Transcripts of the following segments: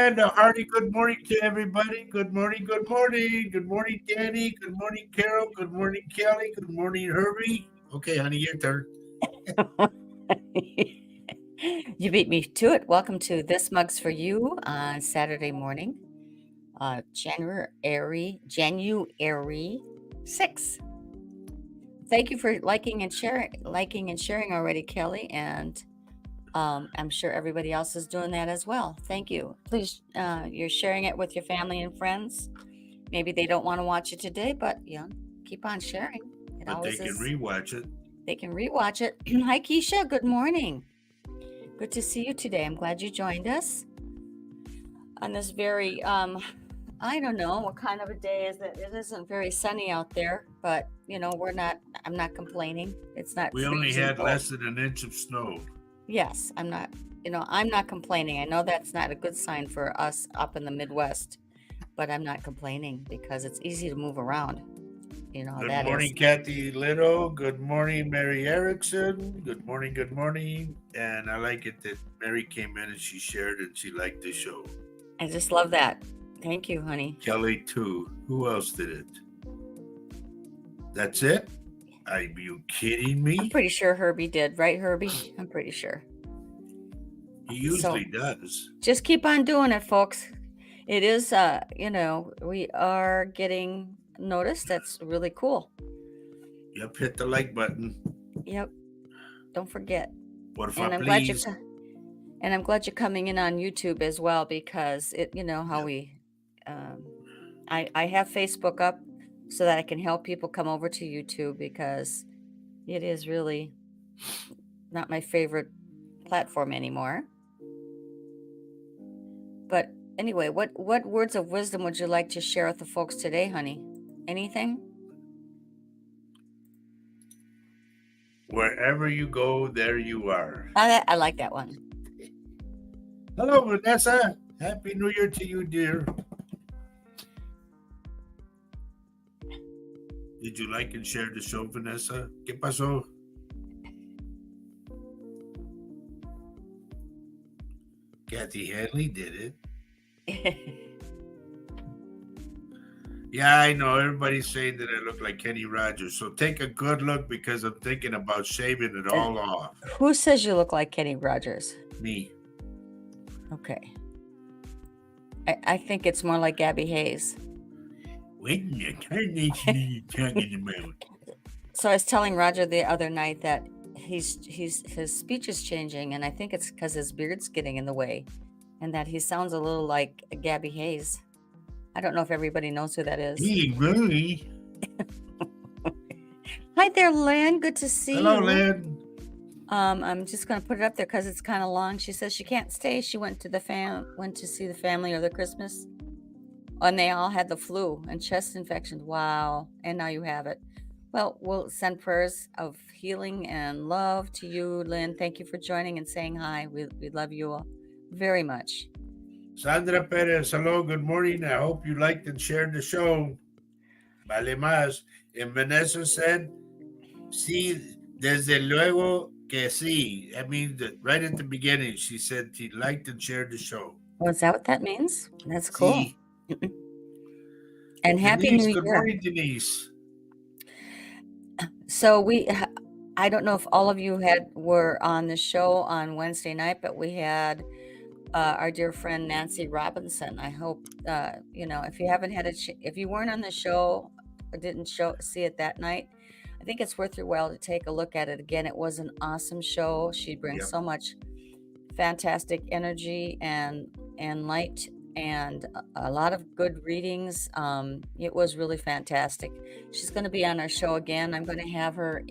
And a hearty good morning to everybody. Good morning, good morning. Good morning, Danny. Good morning, Carol. Good morning, Kelly. Good morning, Herbie. Okay, honey, your turn. You beat me to it. Welcome to This Mug's for You on Saturday morning, January 6th. Thank you for liking and sharing already, Kelly, and I'm sure everybody else is doing that as well. Thank you. Please, you're sharing it with your family and friends. Maybe they don't want to watch it today, but keep on sharing. It But they always can is. rewatch it. They can rewatch it. Hi, Keisha. Good morning. Good to see you today. I'm glad you joined us on this very, I don't know what kind of a day is it. It isn't very sunny out there, but I'm not complaining. It's not We only freezing had cold. less than an inch of snow. Yes, I'm not complaining. I know that's not a good sign for us up in the Midwest, but I'm not complaining because it's easy to move around. You know how Good that is. morning, Kathy Little. Good morning, Mary Erickson. Good morning, good morning. And I like it that Mary came in and she shared and she liked the show. I just love that. Thank you, honey. Kelly, too. Who else did it? That's it? Are you kidding I'm me? pretty sure Herbie did, right, Herbie? I'm pretty sure. He So usually does. just keep on doing it, folks. It is, we are getting noticed. That's really cool. Yep, hit the like button. Yep. Don't forget. Porfa, And I'm glad please. you're coming in on YouTube as well because how Yep. we. I have Facebook up so that I can help people come over to YouTube because it is really not my favorite platform anymore. But anyway, what words of wisdom would you like to share with the folks today, honey? Anything? Wherever you go, there you are. I like that one. Hello, Vanessa. Happy New Year to you, dear. Did you like and share the show, Vanessa? ¿Qué pasó? Kathy Hanley did it. Yeah, I know. Everybody's saying that I look like Kenny Rogers. So take a good look because I'm thinking about shaving it all off. Who says you look like Kenny Rogers? Me. Okay. I think it's more like Gabby Hayes. What in the carnation are you talking about? So I was telling Roger the other night that his speech is changing, and I think it's because his beard's getting in the way, and that he sounds a little like Gabby Hayes. I don't know if everybody knows who that is. Hey, Rory. Hi there, Lynn. Good to see Hello, you. Lynn. I'm just gonna put it up there because it's kind of long. She says she can't stay. She went to see the family over Christmas, and they all had the flu and chest infections. Wow! And now you have it. Well, we'll send prayers of healing and love to you, Lynn. Thank you for joining and saying hi. We love you all very much. Sandra Perez, hello, good morning. I hope you liked and shared the show. Vale más. And Vanessa said, sí, desde luego que sí. I mean, right at the beginning, she said she liked and shared the show. Oh, is that what that means? That's cool. Sí. And Happy Denise, New good Year. morning, Denise. So I don't know if all of you were on the show on Wednesday night, but we had our dear friend Nancy Robinson. I hope if you haven't had if you weren't on the show or didn't see it that night, I think it's worth your while to take a look at it again. It was an awesome show. She brings so much fantastic energy and light and a lot of good readings. It was really fantastic. She's going to be on our show again. I'm going to have her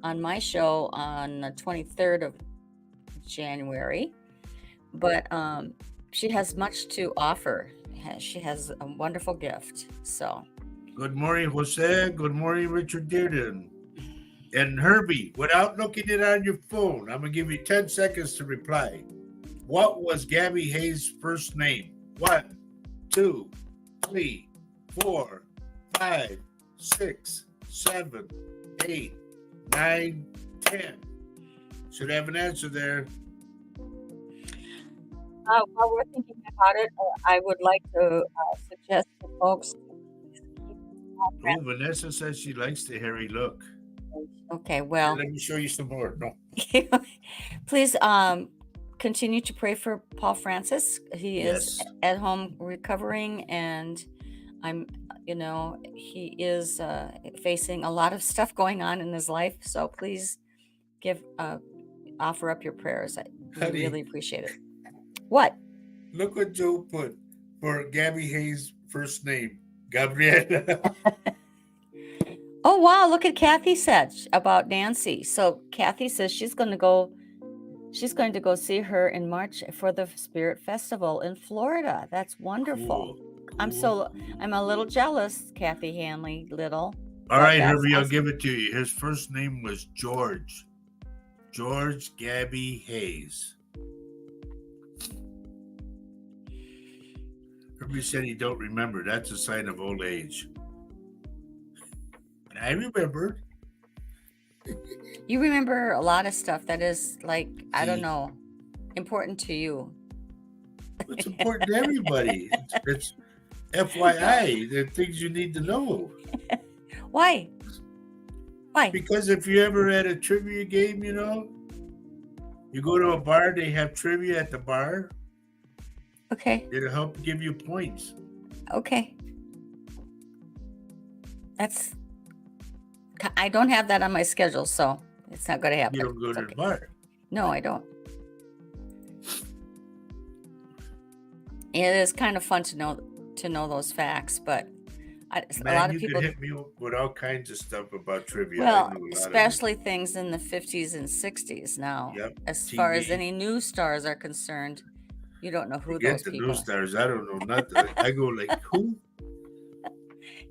on my show on the 23rd of January. But she has much to offer. She has a wonderful gift. So, good morning, Jose. Good morning, Richard Dearden. And Herbie, without looking it on your phone, I'm going to give you 10 seconds to reply. What was Gabby Hayes' first name? 1, 2, 3, 4, 5, 6, 7, 8, 9, 10. Should have an answer there. While we're thinking about it, I would like to suggest to folks to keep Paul Oh, Vanessa says she likes the hairy look. Francis. Okay, Here, well, let me show you some more. No. please continue to pray for Paul Francis. He is Yes. at home recovering, and he is facing a lot of stuff going on in his life. So please offer up your prayers. We Honey, really appreciate it. What? look what Joe put for Gabby Hayes' first name, Gabriela. Oh wow! Look at Kathy said about Nancy. So Kathy says she's going to go see her in March for the Spirit Festival in Florida. That's wonderful. Cool. I'm a little jealous, Kathy Hanley Little. All but right, that's Herbie, I'll awesome. give it to you. His first name was George. George Gabby Hayes. Herbie said he don't remember. That's a sign of old age. And I remembered. You remember a lot of stuff that is like, I don't See? know, important to you. It's important to everybody. It's FYI, the things you need to know. Why? Why? Because if you ever had a trivia game, you go to a bar, they have trivia at the bar. Okay. It'll help give you points. Okay. I don't have that on my schedule, so it's not going to happen. You don't go It's to okay. the bar. No, I don't. It is kind of fun to know those facts, but a lot of people can hit me with all kinds of stuff about trivia. Well, I know a lot especially things in the 50s and 60s now. Yep, As far as TV. any news stars are concerned, you don't know who Forget those the people news are. stars. I don't know nothing. I go like, who?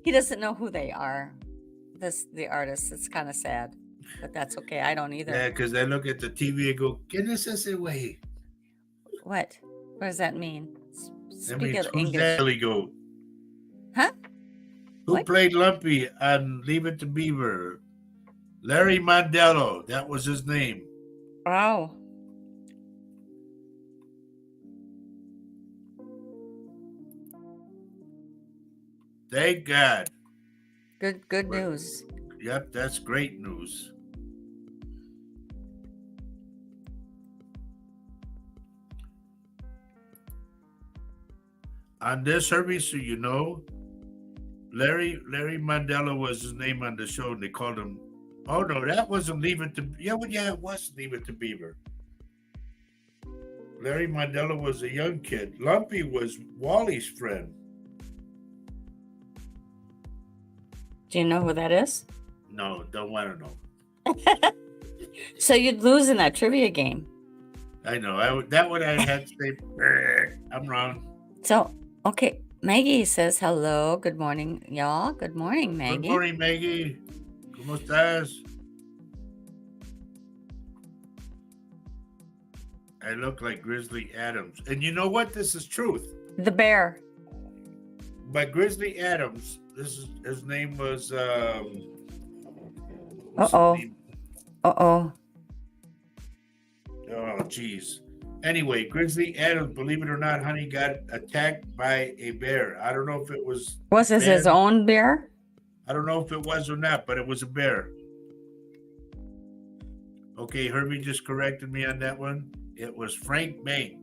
He doesn't know who they are. The artists. It's kind of sad, but that's okay. I don't either. Yeah, because I look at the TV and go, ¿Quién es ese güey? What? What does that mean? That Speak means, of who's English. that Billy Goat? Huh? Who What? played Lumpy on Leave It to Beaver? Larry Mondello. That was his name. Wow. Thank God. Good news. Yep, that's great news. On this, Herbie, so you know, Larry Mandela was his name on the show, and they called him. Oh no, that wasn't Leave It to. Yeah, well, yeah, it was Leave It to Beaver. Larry Mandela was a young kid. Lumpy was Wally's friend. Do you know who that is? No, don't want to know. So you'd lose in that trivia game. I know. That one I had to say. I'm wrong. So, okay. Maggie says hello. Good morning, y'all. Good morning, Maggie. Good morning, Maggie. ¿Cómo estás? I look like Grizzly Adams. And you know what? This is truth. The bear. But Grizzly Adams, his name was Uh-oh. Oh, geez. Anyway, Grizzly Adams, believe it or not, honey, got attacked by a bear. I don't know if it was. Was this his own bear? I don't know if it was or not, but it was a bear. Okay, Herbie just corrected me on that one. It was Frank Bank.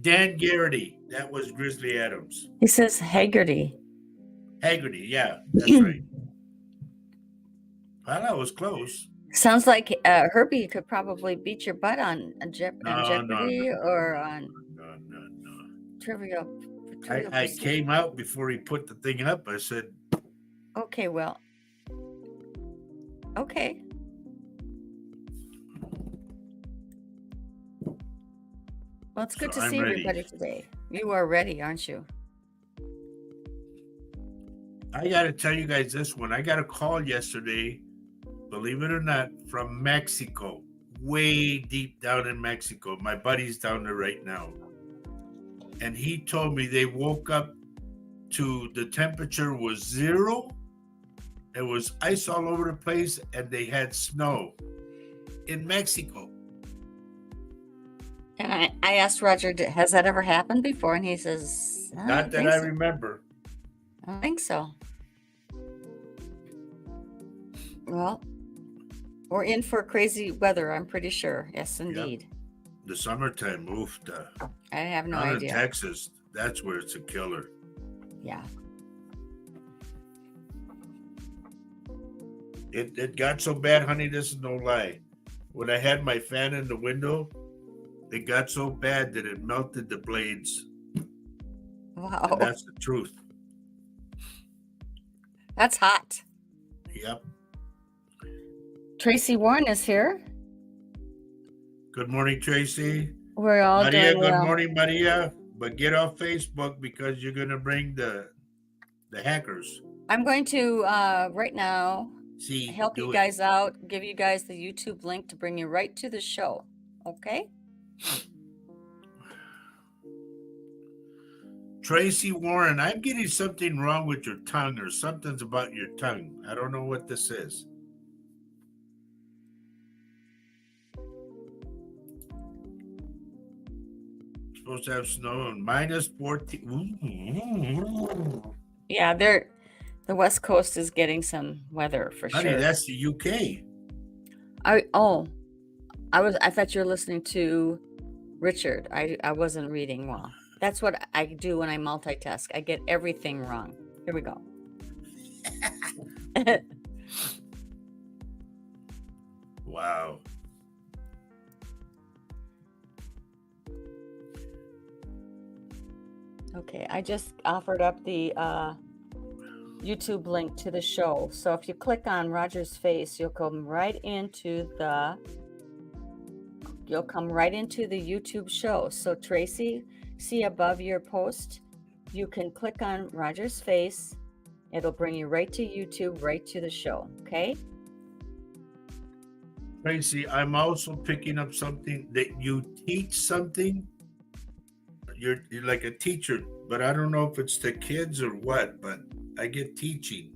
Dan Garrity, that was Grizzly Adams. He says Haggerty. Haggerty, yeah, that's right. Well, that was close. Sounds like Herbie could probably beat your butt on Jeopardy or on Trivia. I came out before he put the thing up. I said, okay, well, okay. Well, it's good to see everybody today. You are ready, aren't you? I got to tell you guys this one. I got a call yesterday, believe it or not, from Mexico, way deep down in Mexico. My buddy's down there right now. And he told me they woke up to the temperature was 0. It was ice all over the place, and they had snow. in Mexico. And I asked Roger, has that ever happened before? And he says, I Not don't that think I so. remember. I don't think so. Well, we're in for crazy weather, I'm pretty sure. Yes, indeed. The summertime moved. I have no Down in idea. Texas, that's where it's a killer. Yeah. It got so bad, honey, this is no lie. When I had my fan in the window, it got so bad that it melted the blades. Wow. And that's the truth. That's hot. Yep. Tracy Warren is here. Good morning, Tracy. We're all Maria, doing good well. morning, Maria. But get off Facebook because you're gonna bring the hackers. I'm going to right now help you guys out, give you guys the YouTube link to bring you right to the show. Okay? Tracy Warren, I'm getting something wrong with your tongue, or something's about your tongue. I don't know what this is. Supposed to have snow and minus 14. Yeah, the West Coast is getting some weather for Honey, sure. that's the UK. I thought you were listening to Richard. I wasn't reading well. That's what I do when I multitask. I get everything wrong. Here we go. Wow. Okay, I just offered up the YouTube link to the show. So if you click on Roger's face, you'll come right into the YouTube show. So Tracy, see above your post, you can click on Roger's face. It'll bring you right to YouTube, right to the show. Okay? Tracy, I'm also picking up something that you teach something. You're like a teacher, but I don't know if it's the kids or what, but I get teaching.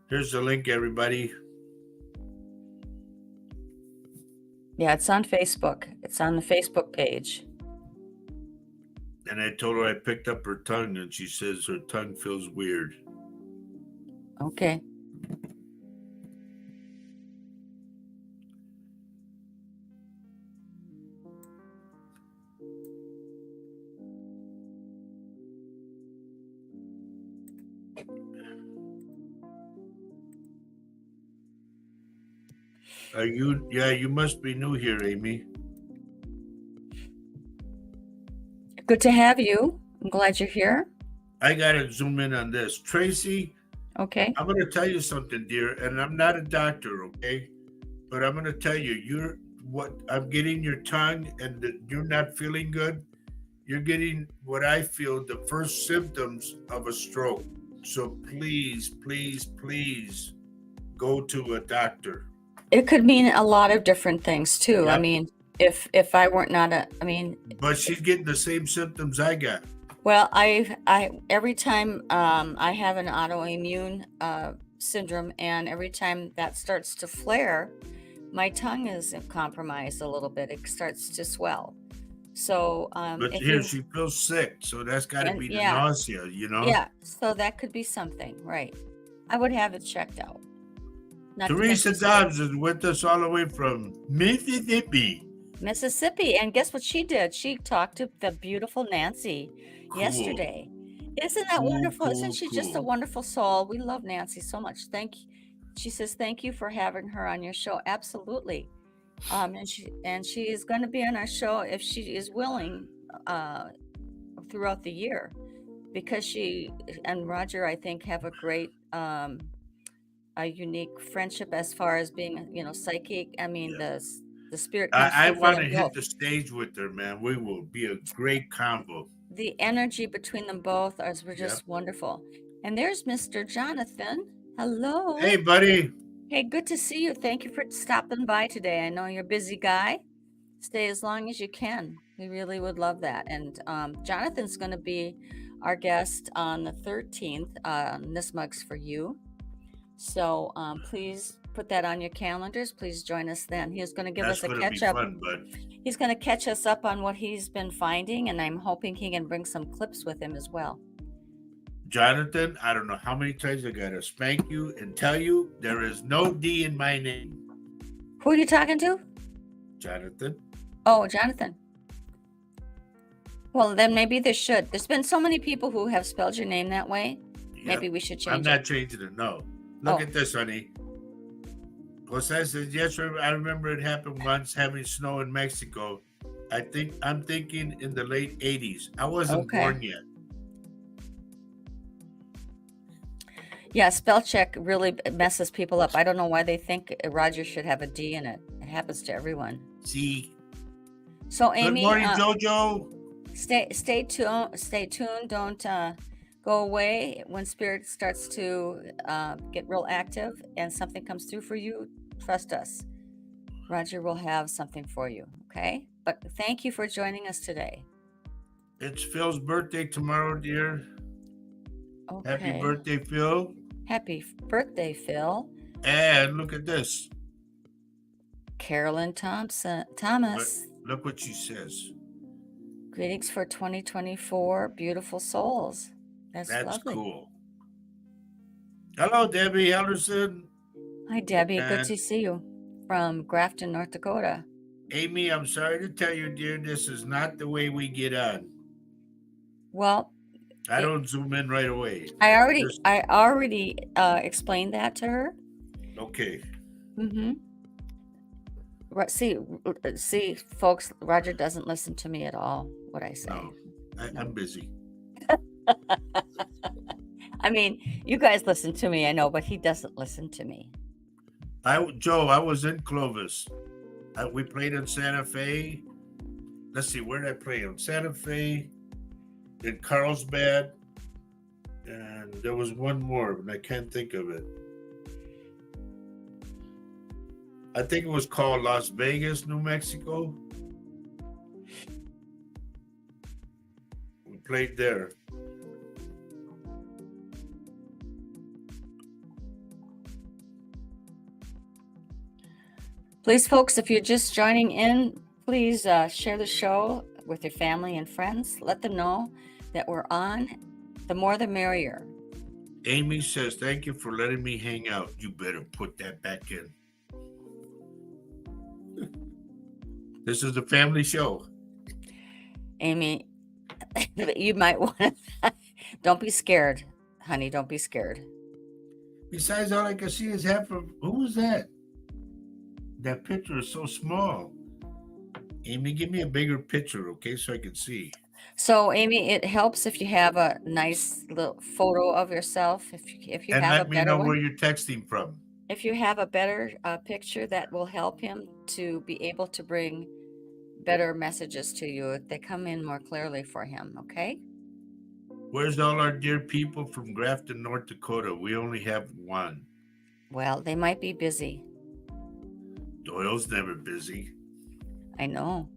Here's the link, everybody. Yeah, it's on Facebook. It's on the Facebook page. And I told her I picked up her tongue, and she says her tongue feels weird. Okay. Are you? Yeah, you must be new here, Amy. Good to have you. I'm glad you're here. I gotta zoom in on this, Tracy. Okay. I'm gonna tell you something, dear, and I'm not a doctor, okay? But I'm gonna tell you, I'm getting your tongue, and you're not feeling good. You're getting what I feel the first symptoms of a stroke. So please, please, please go to a doctor. It could mean a lot of different things too. Yep. I mean, if I weren't But she's getting the same symptoms I got. Well, I every time I have an autoimmune syndrome, and every time that starts to flare, my tongue is compromised a little bit. It starts to swell. So, but here she feels sick, so that's got to be the nausea, you know. Yeah, so that could be something, right? I would have it checked out. Teresa Dobbs is with us all the way from Mississippi. And guess what she did? She talked to the beautiful Nancy yesterday. Isn't that wonderful? Isn't she just a wonderful soul? We love Nancy so much. She says thank you for having her on your show. Absolutely. And she is going to be on our show if she is willing throughout the year, because she and Roger, I think, have a great a unique friendship as far as being, psychic. I mean, the spirit. I want to hit the stage with her, man. We will be a great combo. The energy between them both are just wonderful. And there's Mr. Jonathan. Hello. Hey, buddy. Hey, good to see you. Thank you for stopping by today. I know you're a busy guy. Stay as long as you can. We really would love that. And Jonathan's going to be our guest on the 13th. This mug's for you. So please put that on your calendars. Please join us then. He's going to give That's us a going to be catch up. fun, bud. He's going to catch us up on what he's been finding, and I'm hoping he can bring some clips with him as well. Jonathan, I don't know how many times I got to spank you and tell you there is no D in my name. Who are you talking to? Jonathan. Oh, Jonathan. Well, then maybe there should. There's been so many people who have spelled your name that way. Yep. Maybe we should change I'm not changing it, no. Look at this, honey. Jose says, yes, I remember it happened once having snow in Mexico. I'm thinking in the late 80s. I wasn't born yet. Yeah, spell check really messes people up. I don't know why they think Roger should have a D in it. It happens to everyone. See. So, Amy. Good morning, Jojo. Stay tuned. Don't go away when spirit starts to get real active and something comes through for you. Trust us. Roger will have something for you. Okay. But thank you for joining us today. It's Phil's birthday tomorrow, dear. Okay. Happy birthday, Phil. Happy birthday, Phil. And look at this. Carolyn Thomas. Look what she says. Greetings for 2024, beautiful souls. That's lovely. Cool. Hello, Debbie Hellerson. Hi, Debbie. Good to see you from Grafton, North Dakota. Amy, I'm sorry to tell you, dear, this is not the way we get on. Well, I don't zoom in right away. I already explained that to her. Okay. Mm-hmm. See, folks, Roger doesn't listen to me at all, what I say. No, I'm busy. I mean, you guys listen to me, I know, but he doesn't listen to me. Joe, I was in Clovis. We played in Santa Fe. Let's see, where did I play? In Santa Fe, in Carlsbad, and there was one more, but I can't think of it. I think it was called Las Vegas, New Mexico. We played there. Please, folks, if you're just joining in, please share the show with your family and friends. Let them know that we're on. The more the merrier. Amy says, thank you for letting me hang out. You better put that back in. This is a family show. Amy, you might want to... Don't be scared, honey. Don't be scared. Besides, all I can see is half of... Who was that? That picture is so small. Amy, give me a bigger picture, okay, so I can see. So, Amy, it helps if you have a nice little photo of yourself. If you and have let a me better know one, where you're texting from. If you have a better picture, that will help him to be able to bring better messages to you. They come in more clearly for him, okay? Where's all our dear people from Grafton, North Dakota? We only have one. Well, they might be busy. Doyle's never busy. I know.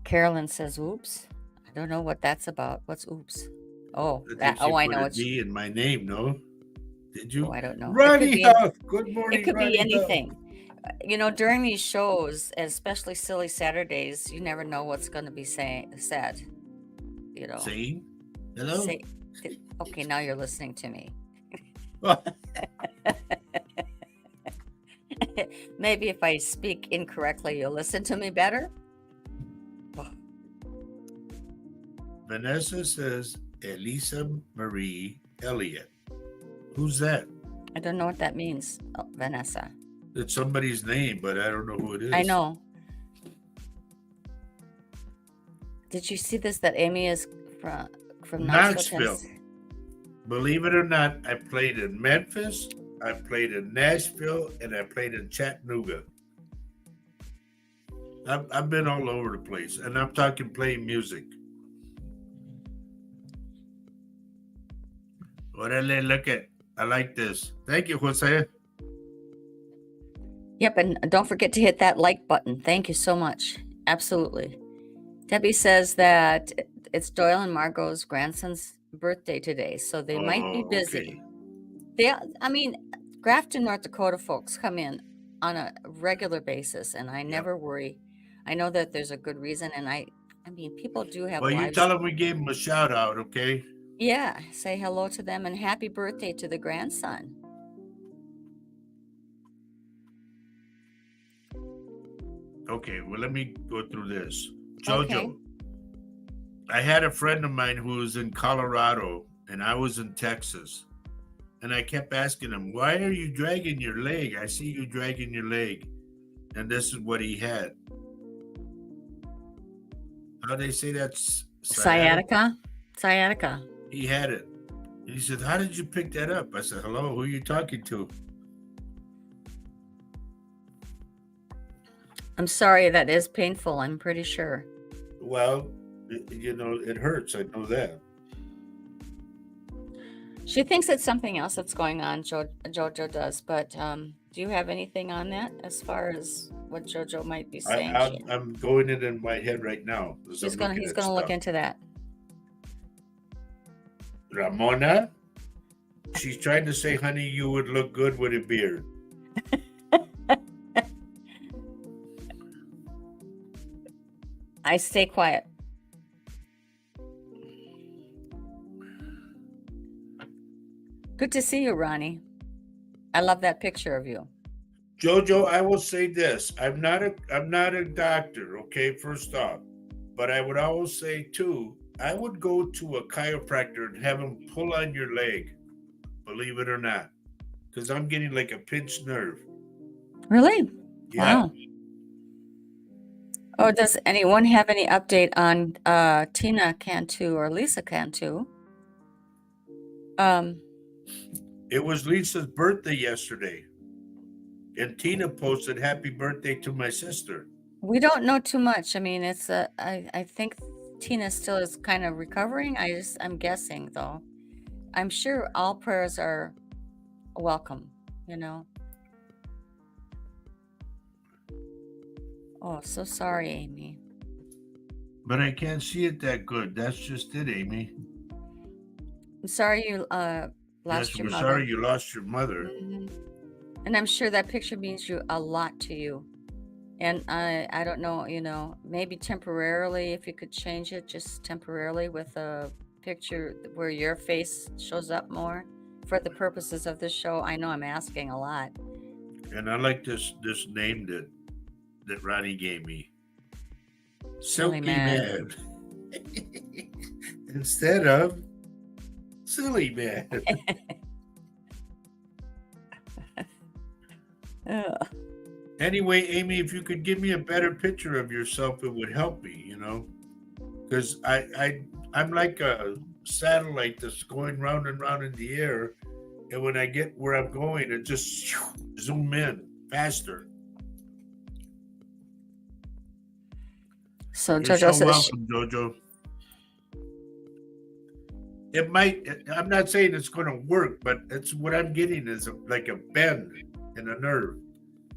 Carolyn says, oops. I don't know what that's about. What's oops? Oh, I know it's D in my name, no? Did you? Oh, I don't know. Ronnie Huff. Good morning. It could Ronnie be anything. Huff. You know, during these shows, especially Silly Saturdays, you never know what's going to be said. You know. Saying? Hello? Okay, now you're listening to me. Maybe if I speak incorrectly, you'll listen to me better. Vanessa says Elisa Marie Elliott. Who's that? I don't know what that means, Vanessa. It's somebody's name, but I don't know who it is. I know. Did you see this? That Amy is from Knoxville. Believe it or not, I played in Memphis, I played in Nashville, and I played in Chattanooga. I've been all over the place, and I'm talking playing music. Orale, look at. I like this. Thank you, Jose. Yep, and don't forget to hit that like button. Thank you so much. Absolutely. Debbie says that it's Doyle and Margot's grandson's birthday today, so they might be Oh, busy. okay. I mean, Grafton, North Dakota folks come in on a regular basis, and I Yep. never worry. I know that there's a good reason, and I mean, people do have Well, you lives. tell them we gave them a shout out, okay? Yeah, say hello to them and happy birthday to the grandson. Okay, well, let me go through this. Okay. Jojo, I had a friend of mine who was in Colorado and I was in Texas. And I kept asking him, why are you dragging your leg? I see you dragging your leg. And this is what he had. How they say that's Sciatica? Sciatica. He had it. He said, how did you pick that up? I said, hello, who are you talking to? I'm sorry, that is painful, I'm pretty sure. Well, it hurts. I know that. She thinks it's something else that's going on, Jojo does, but do you have anything on that as far as what Jojo might be saying? I'm going it in my head right now. He's going to look into that. Ramona, she's trying to say, honey, you would look good with a beard. I stay quiet. Good to see you, Ronnie. I love that picture of you. Jojo, I will say this. I'm not a doctor, okay, first off. But I would always say too, I would go to a chiropractor and have him pull on your leg, believe it or not. Because I'm getting like a pinched nerve. Really? Yeah. Wow. Oh, does anyone have any update on Tina Cantu or Lisa Cantu? It was Lisa's birthday yesterday. And Tina posted happy birthday to my sister. We don't know too much. I mean, it's I think Tina still is kind of recovering. I'm guessing though. I'm sure all prayers are welcome, Oh, so sorry, Amy. But I can't see it that good. That's just it, Amy. I'm sorry you lost your mother. Sorry you lost your mother. Mm-hmm. And I'm sure that picture means a lot to you. And I don't know, maybe temporarily, if you could change it just temporarily with a picture where your face shows up more for the purposes of this show. I know I'm asking a lot. And I like this name that Ronnie gave me. Silky Man. Instead of Silly Man. Anyway, Amy, if you could give me a better picture of yourself, it would help me, because I'm like a satellite that's going round and round in the air, and when I get where I'm going, it just zoom in faster. So You're Jojo so welcome, Jojo. It might. I'm not saying it's going to work, but it's what I'm getting is like a bend in a nerve.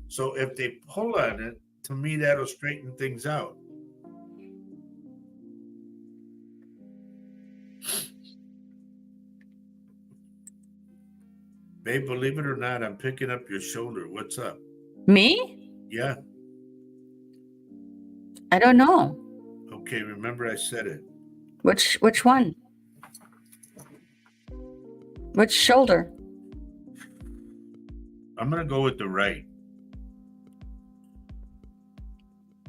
So if they pull on it, to me, that'll straighten things out. Babe, believe it or not, I'm picking up your shoulder. What's up? Me? Yeah. I don't know. Okay, remember I said it. Which one? Which shoulder? I'm going to go with the right.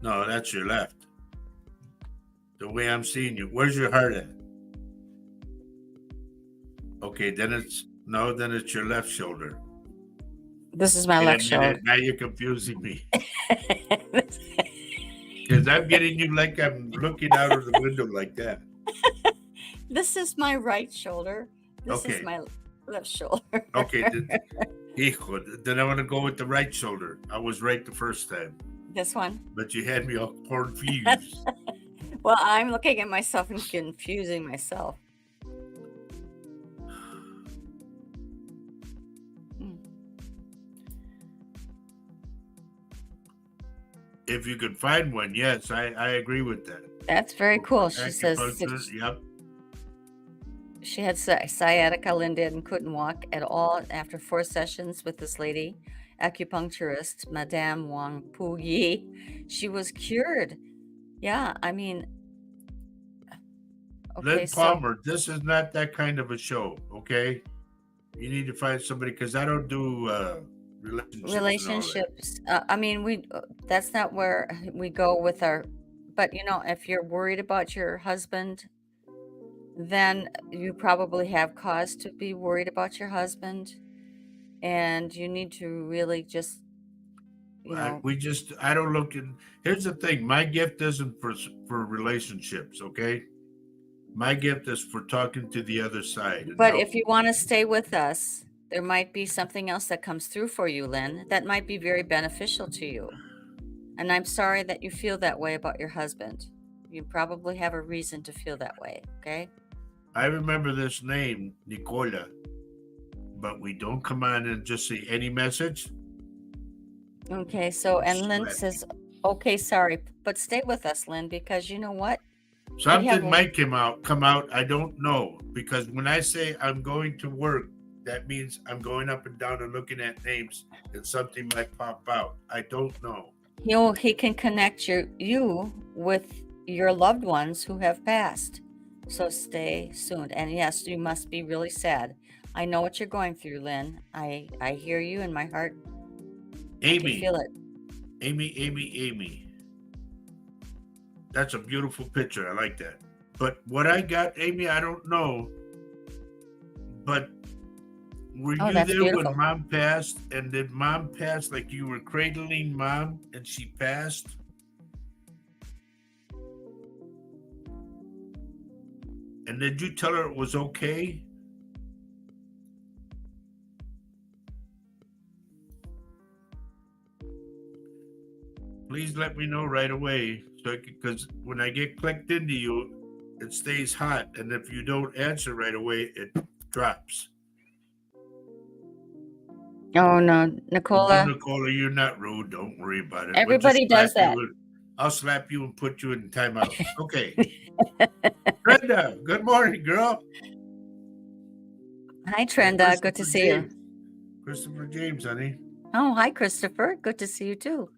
No, that's your left. The way I'm seeing you. Where's your heart at? Okay, then it's your left shoulder. This is my left shoulder. Now you're confusing me. Because I'm getting you like I'm looking out of the window like that. This is my right shoulder. This is my left shoulder. Okay, then I want to go with the right shoulder. I was right the first time. This one? But you had me all confused. Well, I'm looking at myself and confusing myself. If you could find one, yes, I agree with that. That's very cool. She says Acupuncture. Yep. she had sciatica, Linda, and couldn't walk at all after 4 sessions with this lady, acupuncturist, Madame Wang Pu Yi. She was cured. Yeah, I mean, okay, Lynn so Palmer, this is not that kind of a show, okay? You need to find somebody because I don't do relationships and all that. relationships, I mean, that's not where we go with our, but if you're worried about your husband, then you probably have cause to be worried about your husband, and you need to really just, you know, I don't look in. Here's the thing: my gift isn't for relationships, okay? My gift is for talking to the other side and but help. if you want to stay with us, there might be something else that comes through for you, Lynn, that might be very beneficial to you. And I'm sorry that you feel that way about your husband. You probably have a reason to feel that way, okay? I remember this name, Nicola, but we don't come on and just say any message. Okay, so, and Lynn Sweat. says, okay, sorry, but stay with us, Lynn, because you know what? Something might come out. I don't know, because when I say I'm going to work, that means I'm going up and down and looking at names, and something might pop out. I don't know. He can connect you with your loved ones who have passed. So stay tuned. And yes, you must be really sad. I know what you're going through, Lynn. I hear you in my heart. I can Amy, feel it. Amy. That's a beautiful picture. I like that. But what I got, Amy, I don't know. But were Oh, you that's there beautiful. when Mom passed? And did Mom pass like you were cradling Mom and she passed? And did you tell her it was okay? Please let me know right away, because when I get clicked into you, it stays hot, and if you don't answer right away, it drops. Oh no, Nicola. Nicola, you're not rude. Don't worry about it. Everybody does that. I'll slap you and put you in timeout. Okay. Brenda, good morning, girl. Hi, Trenda. Good to see you. Christopher James, honey. Oh, hi, Christopher. Good to see you too.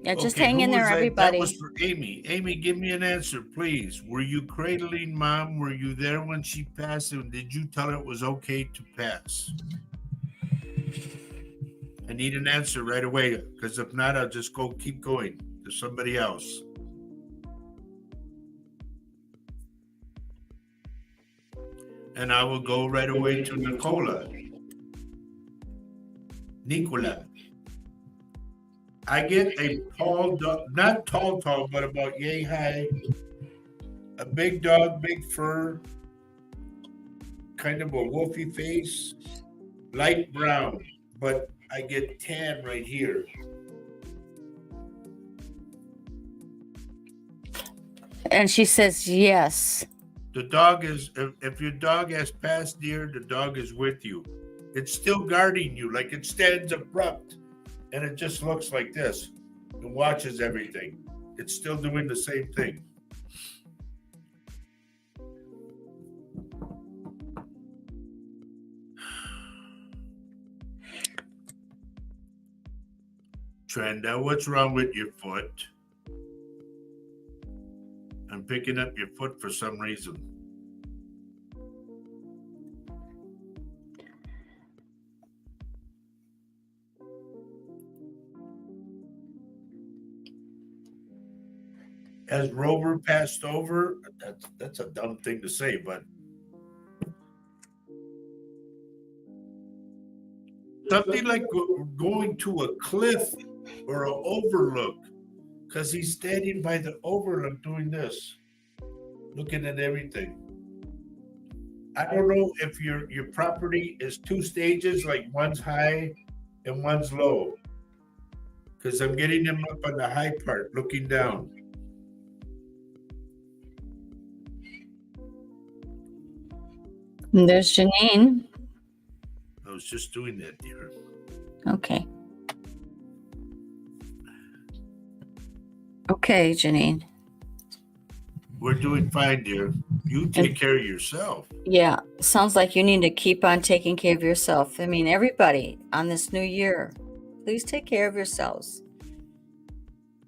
Yeah, just Okay, hang in there, everybody. That was for Amy. Amy, give me an answer, please. Were you cradling Mom? Were you there when she passed? And did you tell her it was okay to pass? I need an answer right away, because if not, I'll just keep going to somebody else. And I will go right away to Nicola. I get a tall dog, not tall, but about yay high. A big dog, big fur, kind of a wolfy face, light brown, but I get tan right here. And she says yes. The dog is, if your dog has passed, dear, the dog is with you. It's still guarding you, like it stands abrupt. And it just looks like this and watches everything. It's still doing the same thing. Trenda, what's wrong with your foot? I'm picking up your foot for some reason. Has Rover passed over? That's a dumb thing to say, but something like going to a cliff or an overlook, because he's standing by the overlook doing this, looking at everything. I don't know if your property is 2 stages, like one's high and one's low, because I'm getting him up on the high part, looking down. There's Janine. I was just doing that, dear. Okay. Okay, Janine. We're doing fine, dear. You take care of yourself. Yeah, sounds like you need to keep on taking care of yourself. I mean, everybody on this new year, please take care of yourselves.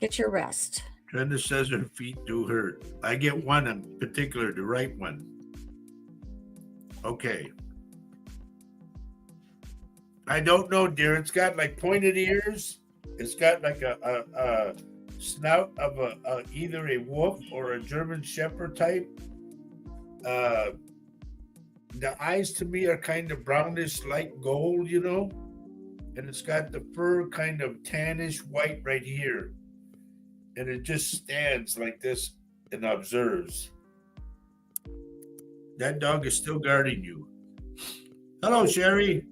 Get your rest. Brenda says her feet do hurt. I get one in particular, the right one. Okay. I don't know, dear. It's got like pointed ears. It's got like a snout of either a wolf or a German Shepherd type. Uh, the eyes to me are kind of brownish, light gold, and it's got the fur kind of tannish white right here. And it just stands like this and observes. That dog is still guarding you. Hello, Sherry.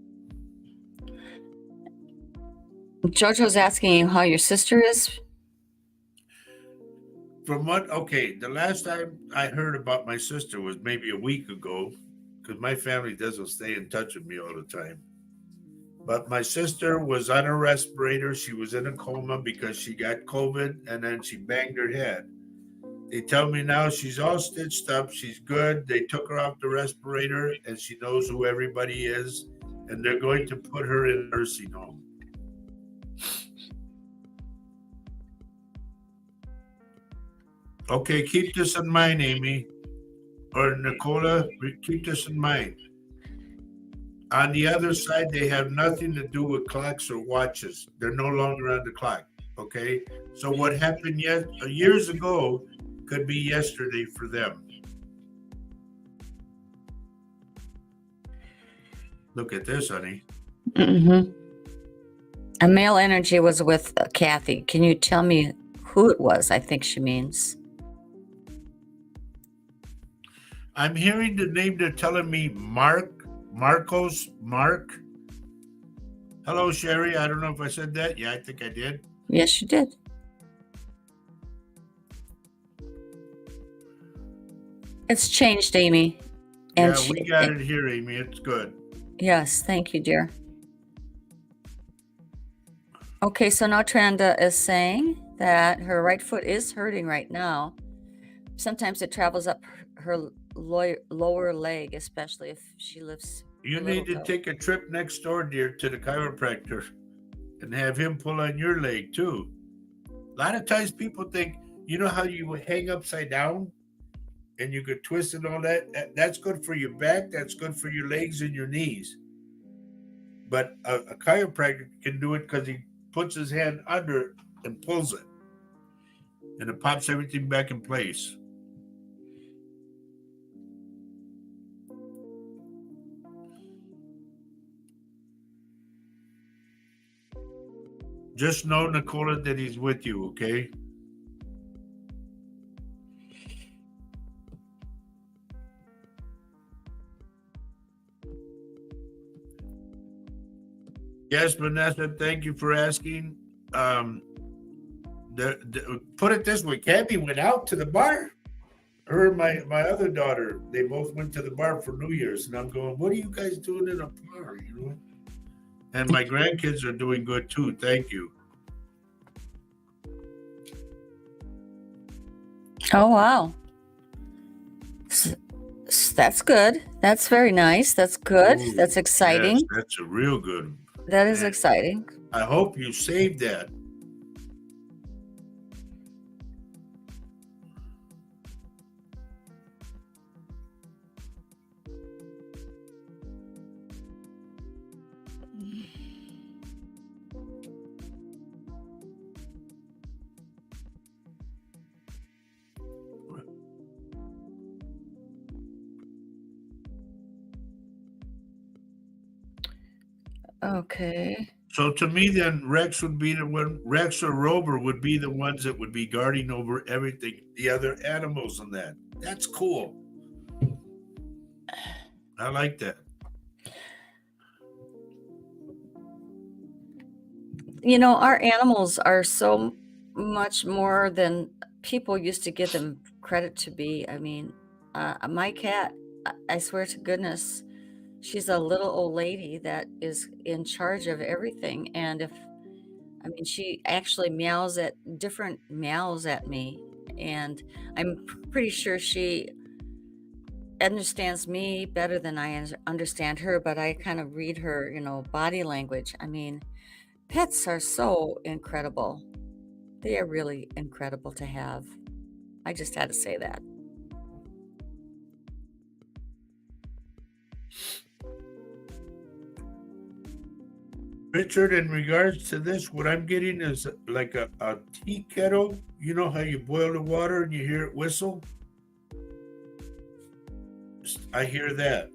Jojo's asking you how your sister is. The last time I heard about my sister was maybe a week ago, because my family doesn't stay in touch with me all the time. But my sister was on a respirator. She was in a coma because she got COVID and then she banged her head. They tell me now she's all stitched up. She's good. They took her off the respirator and she knows who everybody is. And they're going to put her in a nursing home. Okay, keep this in mind, Amy. Or Nicola, keep this in mind. On the other side, they have nothing to do with clocks or watches. They're no longer on the clock. Okay. So what happened years ago could be yesterday for them. Look at this, honey. Mm-hmm. A male energy was with Kathy. Can you tell me who it was? I think she means. I'm hearing the name they're telling me Mark. Hello, Sherry. I don't know if I said that. Yeah, I think I did. Yes, you did. It's changed, Amy. And we got it here, Amy. It's good. Yes, thank you, dear. Okay, so now Tranda is saying that her right foot is hurting right now. Sometimes it travels up her lower leg, especially if she lifts. You need to take a trip next door, dear, to the chiropractor and have him pull on your leg too. A lot of times people think, you know how you hang upside down and you could twist and all that? That's good for your back. That's good for your legs and your knees. But a chiropractor can do it because he puts his hand under it and pulls it. And it pops everything back in place. Just know, Nicola, that he's with you, okay? Yes, Vanessa, thank you for asking. Put it this way, Gabby went out to the bar. Her and my other daughter, they both went to the bar for New Year's. And I'm going, what are you guys doing in a bar, And my grandkids are doing good too. Thank you. Oh, wow. That's good. That's very nice. That's good. Ooh, that's exciting. Yes, that's a real good one. That is exciting. I hope you saved that. Okay. So to me, then Rex would be the one. Rex or Rover would be the ones that would be guarding over everything. The other animals and that. That's cool. I like that. Our animals are so much more than people used to give them credit to be. I mean, my cat, I swear to goodness, she's a little old lady that is in charge of everything. And if I mean, she actually different meows at me, and I'm pretty sure she understands me better than I understand her, but I kind of read her, body language. I mean, pets are so incredible. They are really incredible to have. I just had to say that. Richard, in regards to this, what I'm getting is like a tea kettle. You know how you boil the water and you hear it whistle? I hear that.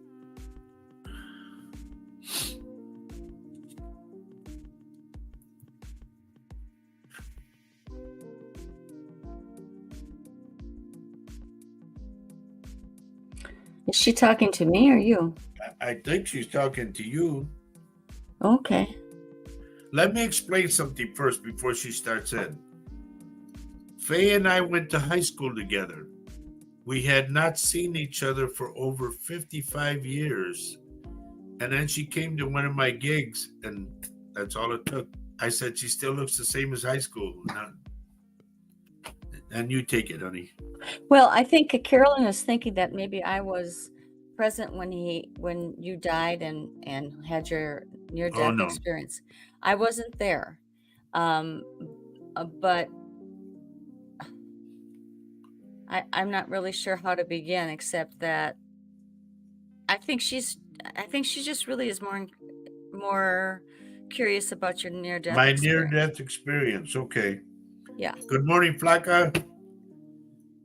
Is she talking to me or you? I think she's talking to you. Okay. Let me explain something first before she starts in. Faye and I went to high school together. We had not seen each other for over 55 years. And then she came to one of my gigs, and that's all it took. I said, she still looks the same as high school. And you take it, honey. Well, I think Carolyn is thinking that maybe I was present when you died and had your near-death no. experience. I wasn't there, but I'm not really sure how to begin, except that I think she just really is more curious about your near-death My experience. near-death experience. Okay. Yeah. Good morning, Flaca.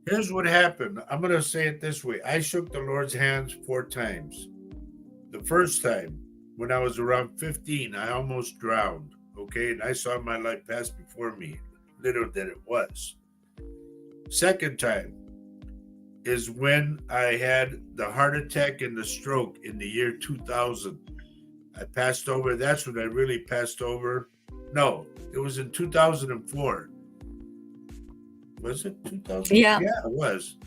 Here's what happened. I'm going to say it this way. I shook the Lord's hands 4 times. The first time, when I was around 15, I almost drowned. Okay. And I saw my life pass before me. Little that it was. Second time is when I had the heart attack and the stroke in the year 2000. I passed over. That's when I really passed over. No, it was in 2004. Was it 2000? Yeah. Yeah, it was.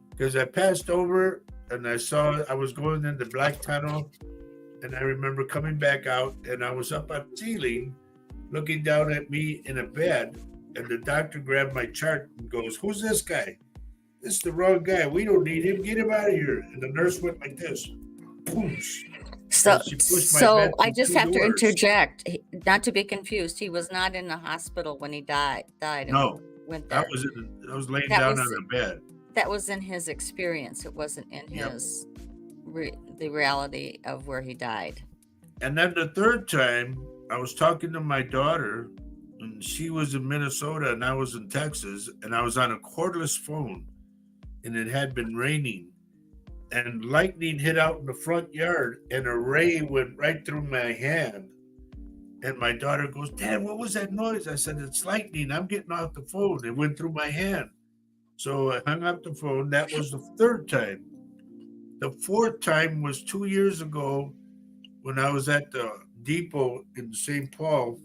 Because I passed over and I was going in the black tunnel, and I remember coming back out, and I was up on the ceiling looking down at me in a bed, and the doctor grabbed my chart and goes, "Who's this guy? This is the wrong guy. We don't need him. Get him out of here." And the nurse went like this. Boom. So I just have to doors. interject, not to be confused. He was not in the hospital when he died. No, went there. I was laying down on a bed. That was in his experience. It wasn't in his the reality of where he died. And then the third time, I was talking to my daughter, and she was in Minnesota and I was in Texas, and I was on a cordless phone, and it had been raining, and lightning hit out in the front yard, and a ray went right through my hand. And my daughter goes, "Dad, what was that noise?" I said, "It's lightning. I'm getting off the phone." It went through my hand. So I hung up the phone. That was the third time. The fourth time was 2 years ago when I was at the depot in St. Paul.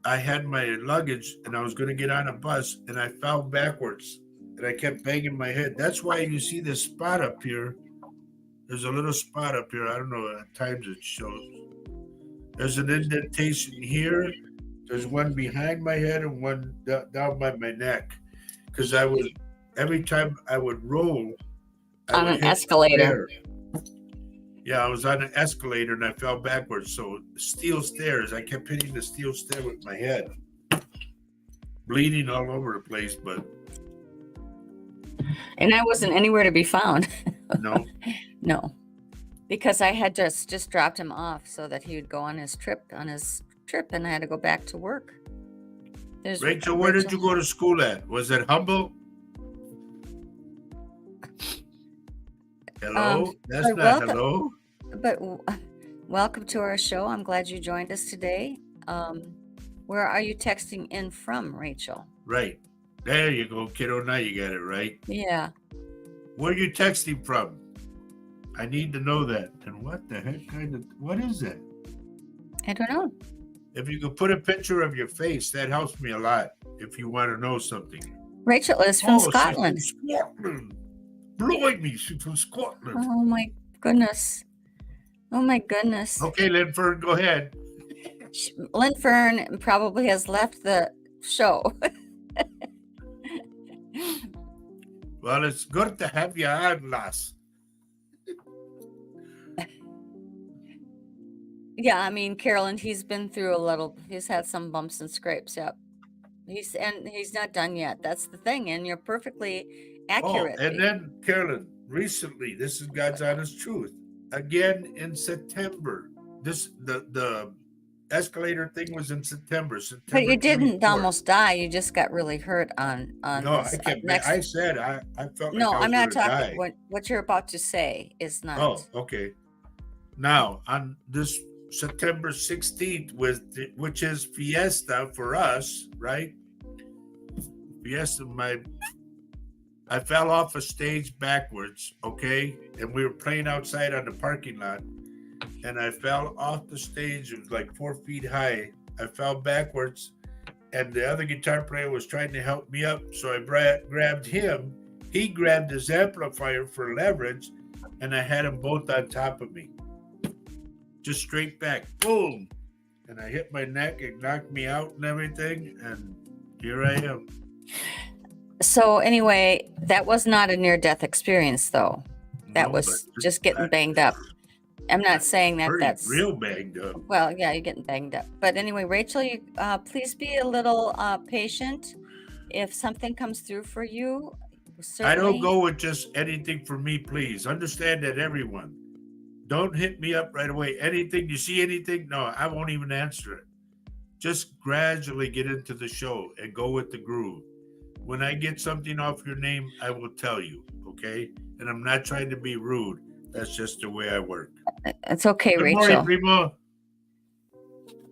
I had my luggage and I was going to get on a bus, and I fell backwards, and I kept banging my head. That's why you see this spot up here. There's a little spot up here. I don't know, at times it shows. There's an indentation here. There's one behind my head and one down by my neck. Because every time I would roll, on an escalator. Yeah, I was on an escalator and I fell backwards. So steel stairs, I kept hitting the steel stair with my head. Bleeding all over the place, but. And I wasn't anywhere to be found. No. No. Because I had just dropped him off so that he would go on his trip, and I had to go back to work. Rachel, where did you go to school at? Was it Humboldt? Hello? That's not hello. But welcome to our show. I'm glad you joined us today. Where are you texting in from, Rachel? Right. There you go, kiddo. Now you got it right. Yeah. Where are you texting from? I need to know that. And what the heck what is that? I don't know. If you could put a picture of your face, that helps me a lot if you want to know something. Rachel is from Scotland. She's from Scotland. Blimey, she's from Scotland. Oh my goodness. Oh my goodness. Okay, Linford, go ahead. Lynn Fern probably has left the show. Well, it's good to have you on, lass. Yeah, I mean, Carolyn, he's been through he's had some bumps and scrapes. Yep. He's not done yet. That's the thing. And you're perfectly Oh, accurate. and then Carolyn, recently, this is God's honest truth. Again in September. The escalator thing was in September. But September you 24th. didn't almost die. You just got really hurt on No, this I kept. next. I said I felt No, like I was I'm not going to talking. die. What you're about to say is not. Oh, okay. Now on this September 16th, which is Fiesta for us, right? Fiesta, I fell off a stage backwards, okay? And we were playing outside on the parking lot. And I fell off the stage. It was like 4 feet high. I fell backwards. And the other guitar player was trying to help me up. So I grabbed him. He grabbed his amplifier for leverage. And I had them both on top of me. Just straight back. Boom. And I hit my neck. It knocked me out and everything. And here I am. So anyway, that was not a near-death experience, though. That No, was but just getting banged up. I'm not saying that pretty that's real banged up. well, yeah, you're getting banged up. But anyway, Rachel, you please be a little patient. If something comes through for you, certainly. I don't go with just anything for me, please. Understand that, everyone. Don't hit me up right away. Anything, you see anything? No, I won't even answer it. Just gradually get into the show and go with the groove. When I get something off your name, I will tell you, okay? And I'm not trying to be rude. That's just the way I work. It's okay, Good Rachel. morning, Primo.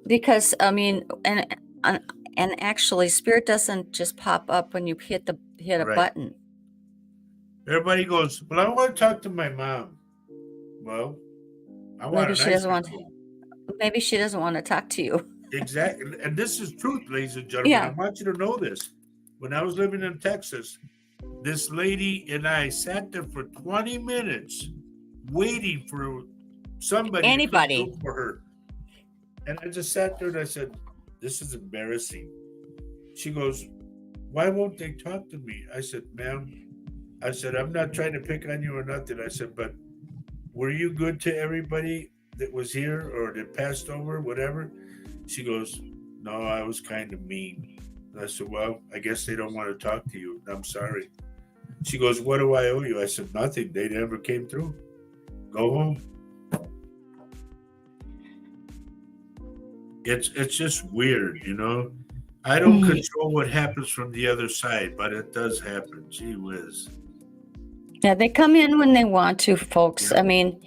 Because I mean, and actually, spirit doesn't just pop up when you hit a Right. button. Everybody goes, well, I want to talk to my mom. Well, I want Maybe a she nice doesn't want. girl. Maybe she doesn't want to talk to you. Exactly. And this is truth, ladies and gentlemen. Yeah. I want you to know this. When I was living in Texas, this lady and I sat there for 20 minutes waiting for somebody Anybody. to come through for her. And I just sat there and I said, this is embarrassing. She goes, why won't they talk to me? I said, ma'am, I'm not trying to pick on you or nothing. I said, but were you good to everybody that was here or that passed over, whatever? She goes, no, I was kind of mean. I said, well, I guess they don't want to talk to you. I'm sorry. She goes, what do I owe you? I said, nothing. They never came through. Go home. It's just weird, you know. I don't control what happens from the other side, but it does happen. Gee whiz. Yeah, they come in when they want to, folks. Yeah. I mean,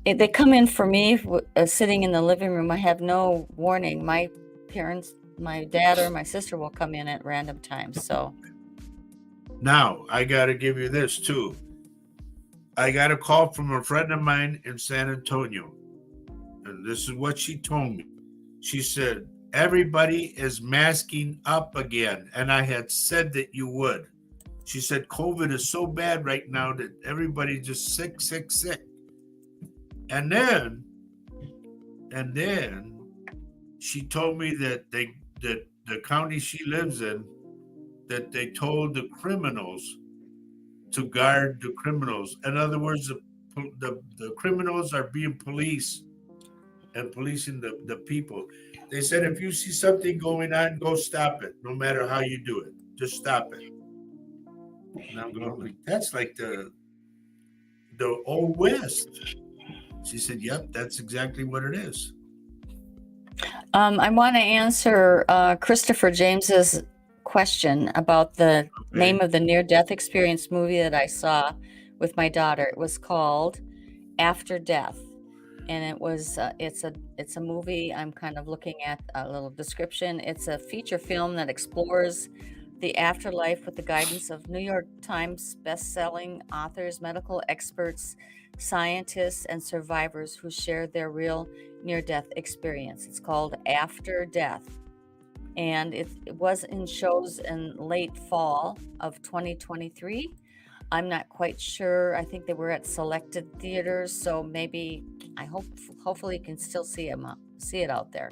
they come in for me sitting in the living room. I have no warning. My parents, my dad or my sister will come in at random times. So now I got to give you this too. I got a call from a friend of mine in San Antonio, and this is what she told me. She said, everybody is masking up again, and I had said that you would. She said, COVID is so bad right now that everybody's just sick. And then she told me that the county she lives in, that they told the criminals to guard the criminals. In other words, the criminals are being policed and policing the people. They said, if you see something going on, go stop it, no matter how you do it. Just stop it. And I'm going, like, that's like the old West. She said, yep, that's exactly what it is. I want to answer Christopher James's question about the name of the near-death experience movie that I saw with my daughter. It was called After Death, and it was it's a movie. I'm kind of looking at a little description. It's a feature film that explores the afterlife with the guidance of New York Times best-selling authors, medical experts, scientists, and survivors who share their real near-death experience. It's called After Death, and it was in shows in late fall of 2023. I'm not quite sure. I think they were at selected theaters, so maybe hopefully you can still see it out there.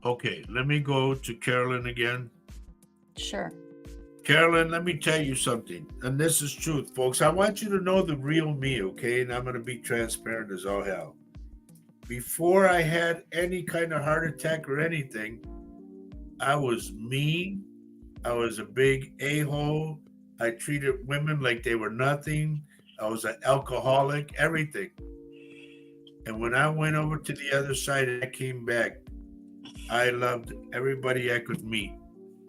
Okay, let me go to Carolyn again. Sure. Carolyn, let me tell you something, and this is truth, folks. I want you to know the real me, okay? And I'm going to be transparent as all hell. Before I had any kind of heart attack or anything, I was mean. I was a big a-hole. I treated women like they were nothing. I was an alcoholic, everything. And when I went over to the other side and I came back, I loved everybody I could meet.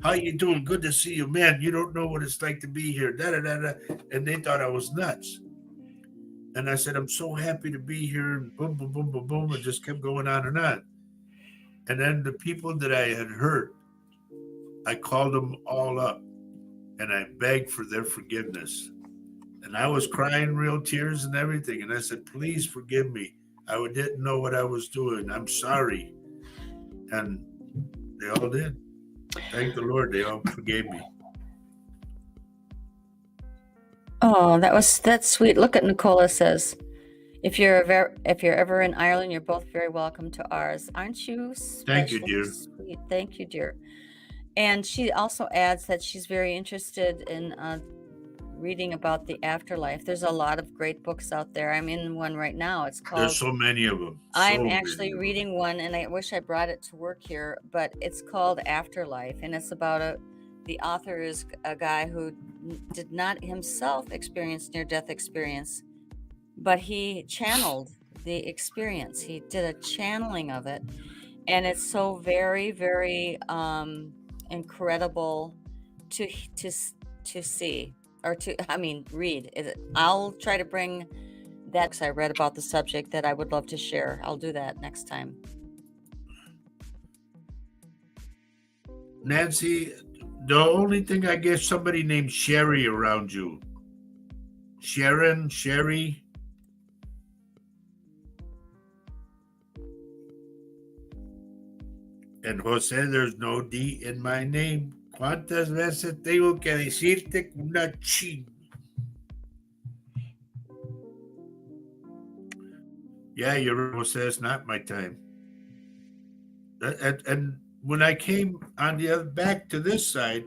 How you doing? Good to see you, man. You don't know what it's like to be here. Da da da da. And they thought I was nuts. And I said, I'm so happy to be here. And boom, boom, boom, boom, boom. And just kept going on and on. And then the people that I had hurt, I called them all up and I begged for their forgiveness. And I was crying real tears and everything. And I said, please forgive me. I didn't know what I was doing. I'm sorry. And they all did. Thank the Lord, they all forgave me. Oh, that's sweet. Look at Nicola says, if you're ever in Ireland, you're both very welcome to ours. Aren't you special? Thank you, dear. Sweet. Thank you, dear. And she also adds that she's very interested in reading about the afterlife. There's a lot of great books out there. I'm in one right now. It's called. There's so many of them. I'm actually reading one, and I wish I brought it to work here, but it's called Afterlife, and it's about the author is a guy who did not himself experience near-death experience, but he channeled the experience. He did a channeling of it, and it's so very, very incredible to see or read. I'll try to bring that because I read about the subject that I would love to share. I'll do that next time. Nancy, the only thing I guess somebody named Sherry around you. Sharon, Sherry. And Jose, there's no D in my name. ¿Cuántas veces tengo que decirte una ching? Yeah, you're right, Jose, it's not my time. And when I came on the other back to this side,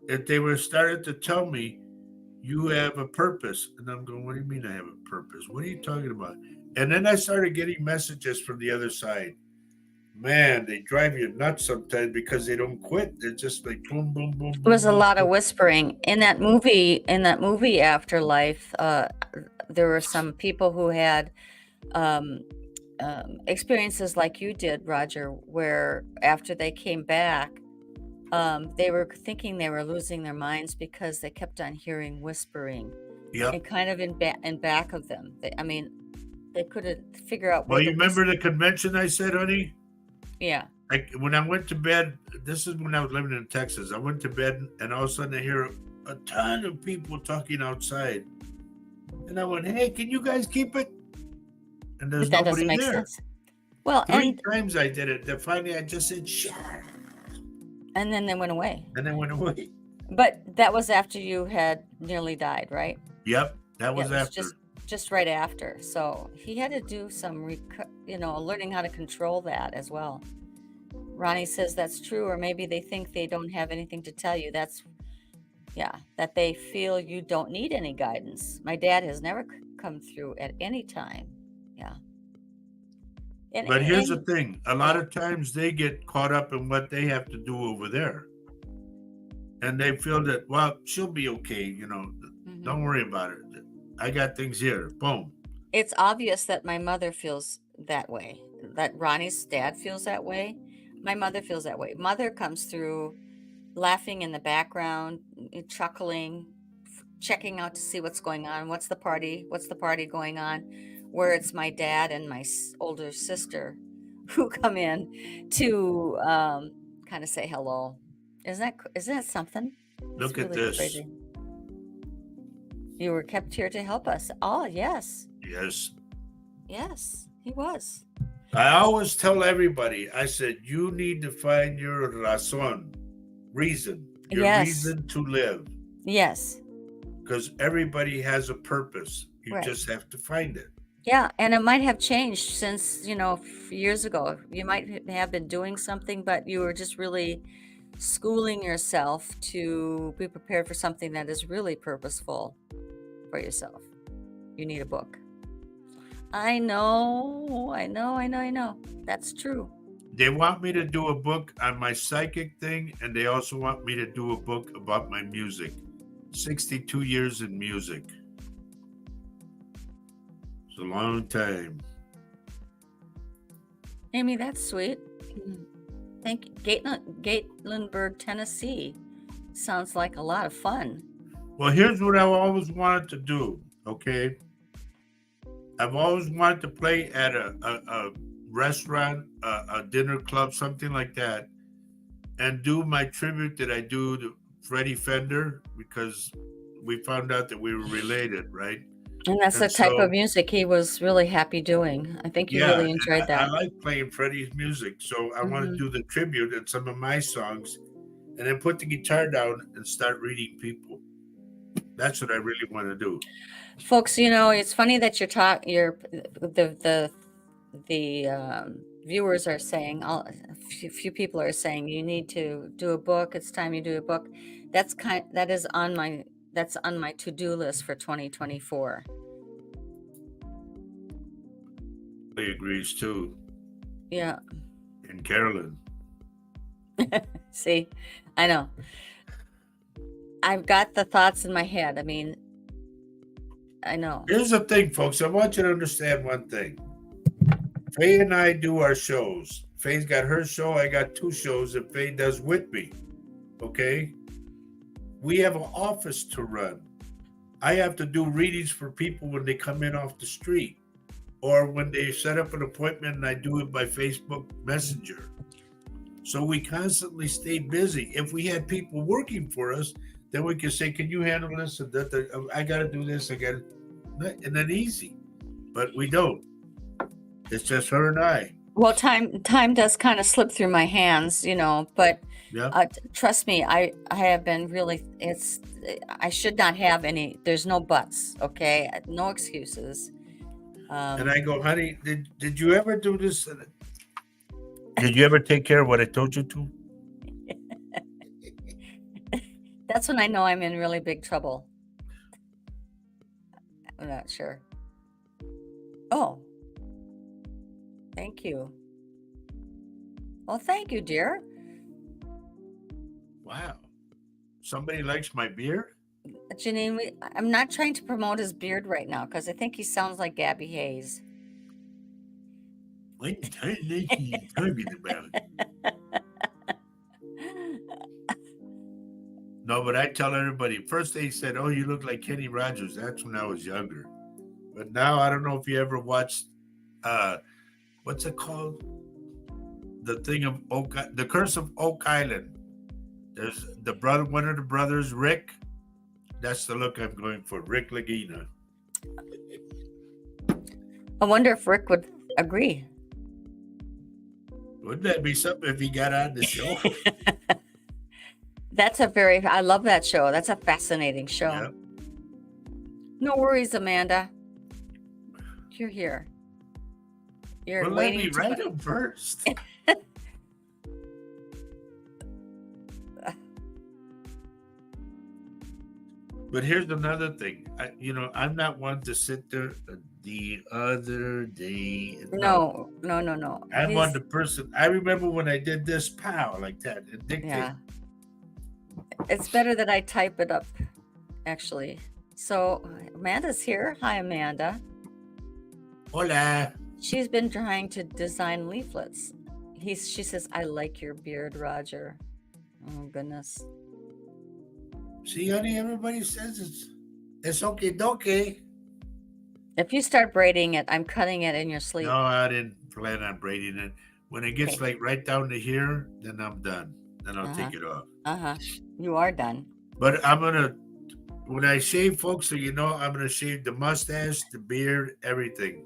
that they were started to tell me, you have a purpose. And I'm going, what do you mean I have a purpose? What are you talking about? And then I started getting messages from the other side. Man, they drive you nuts sometimes because they don't quit. They're just like boom, boom, boom. It was a lot of whispering in that movie. In that movie, Afterlife, there were some people who had experiences like you did, Roger, where after they came back, they were thinking they were losing their minds because they kept on hearing whispering. Yep. And kind of in back of them. They couldn't figure out. Well, you remember the convention I said, honey? Yeah. Like when I went to bed, this is when I was living in Texas. I went to bed and all of a sudden I hear a ton of people talking outside. And I went, hey, can you guys keep it? And there's that nobody doesn't make there. Sense. Well, 3 times I did it. Then finally I just said, shut up. And then they went away. But that was after you had nearly died, right? Yep, that was after. Just right after. So he had to do some, learning how to control that as well. Ronnie says that's true, or maybe they think they don't have anything to tell you. That they feel you don't need any guidance. My dad has never come through at any time. Yeah. But here's the thing. A lot of times they get caught up in what they have to do over there. And they feel that, well, she'll be okay. Don't worry about it. I got things here. Boom. It's obvious that my mother feels that way, that Ronnie's dad feels that way. My mother feels that way. Mother comes through laughing in the background, chuckling, checking out to see what's going on. What's the party going on? Where it's my dad and my older sister who come in to kind of say hello. Isn't that something? Look at this. Crazy. You were kept here to help us. Oh, yes. Yes, he was. I always tell everybody, I said, you need to find your reason to live. Yes. because everybody has a purpose. You Right. just have to find it. Yeah, and it might have changed since, years ago. You might have been doing something, but you were just really schooling yourself to be prepared for something that is really purposeful for yourself. You need a book. I know. That's true. They want me to do a book on my psychic thing, and they also want me to do a book about my music. 62 years in music. It's a long time. Amy, that's sweet. Thank you. Gatlinburg, Tennessee. Sounds like a lot of fun. Well, here's what I've always wanted to do, okay? I've always wanted to play at a restaurant, a dinner club, something like that, and do my tribute that I do to Freddie Fender, because we found out that we were related, right? And that's And the type so, of music he was really happy doing. I think you yeah, really and enjoyed I that. like playing Freddie's music. So I want to Mhm. do the tribute and some of my songs, and then put the guitar down and start reading people. That's what I really want to do. Folks, it's funny that the viewers are saying, a few people are saying you need to do a book. It's time you do a book. That's on my to-do list for 2024. He agrees too. Yeah. And Carolyn. See, I know. I've got the thoughts in my head. I mean, I know. Here's the thing, folks. I want you to understand one thing. Faye and I do our shows. Faye's got her show. I got 2 shows that Faye does with me. Okay? We have an office to run. I have to do readings for people when they come in off the street, or when they set up an appointment, and I do it by Facebook Messenger. So we constantly stay busy. If we had people working for us, then we could say, "Can you handle this?" And I got to do this. And then easy. But we don't. It's just her and I. Well, time does kind of slip through my hands, but Yeah. trust me, I have been really, I should not have any, there's no buts, okay? No excuses. And I go, "Honey, did you ever do this? Did you ever take care of what I told you to?" That's when I know I'm in really big trouble. I'm not sure. Oh, thank you. Well, thank you, dear. Wow. Somebody likes my beard? Janine, I'm not trying to promote his beard right now because I think he sounds like Gabby Hayes. What are you talking about? No, but I tell everybody, first they said, "Oh, you look like Kenny Rogers." That's when I was younger. But now I don't know if you ever watched what's it called? The thing of The Curse of Oak Island. There's one of the brothers, Rick. That's the look I'm going for, Rick Lagina. I wonder if Rick would agree. Wouldn't that be something if he got on the show? I love that show. That's a fascinating show. Yeah. No worries, Amanda. You're here. You're Well, waiting. let me write him first. But here's another thing. I'm not one to sit there the other day. No. I'm on the person. I remember when I did this, pow, like that. Yeah. It's better that I type it up, actually. So Amanda's here. Hi, Amanda. Hola. She's been trying to design leaflets. She says, "I like your beard, Roger." Oh, goodness. See, honey, everybody says it's okay, dokie. If you start braiding it, I'm cutting it in your sleep. No, I didn't plan on braiding it. When it gets like right down to here, then I'm done. Then I'll take it off. You are done. But when I shave, folks, so I'm going to shave the mustache, the beard, everything.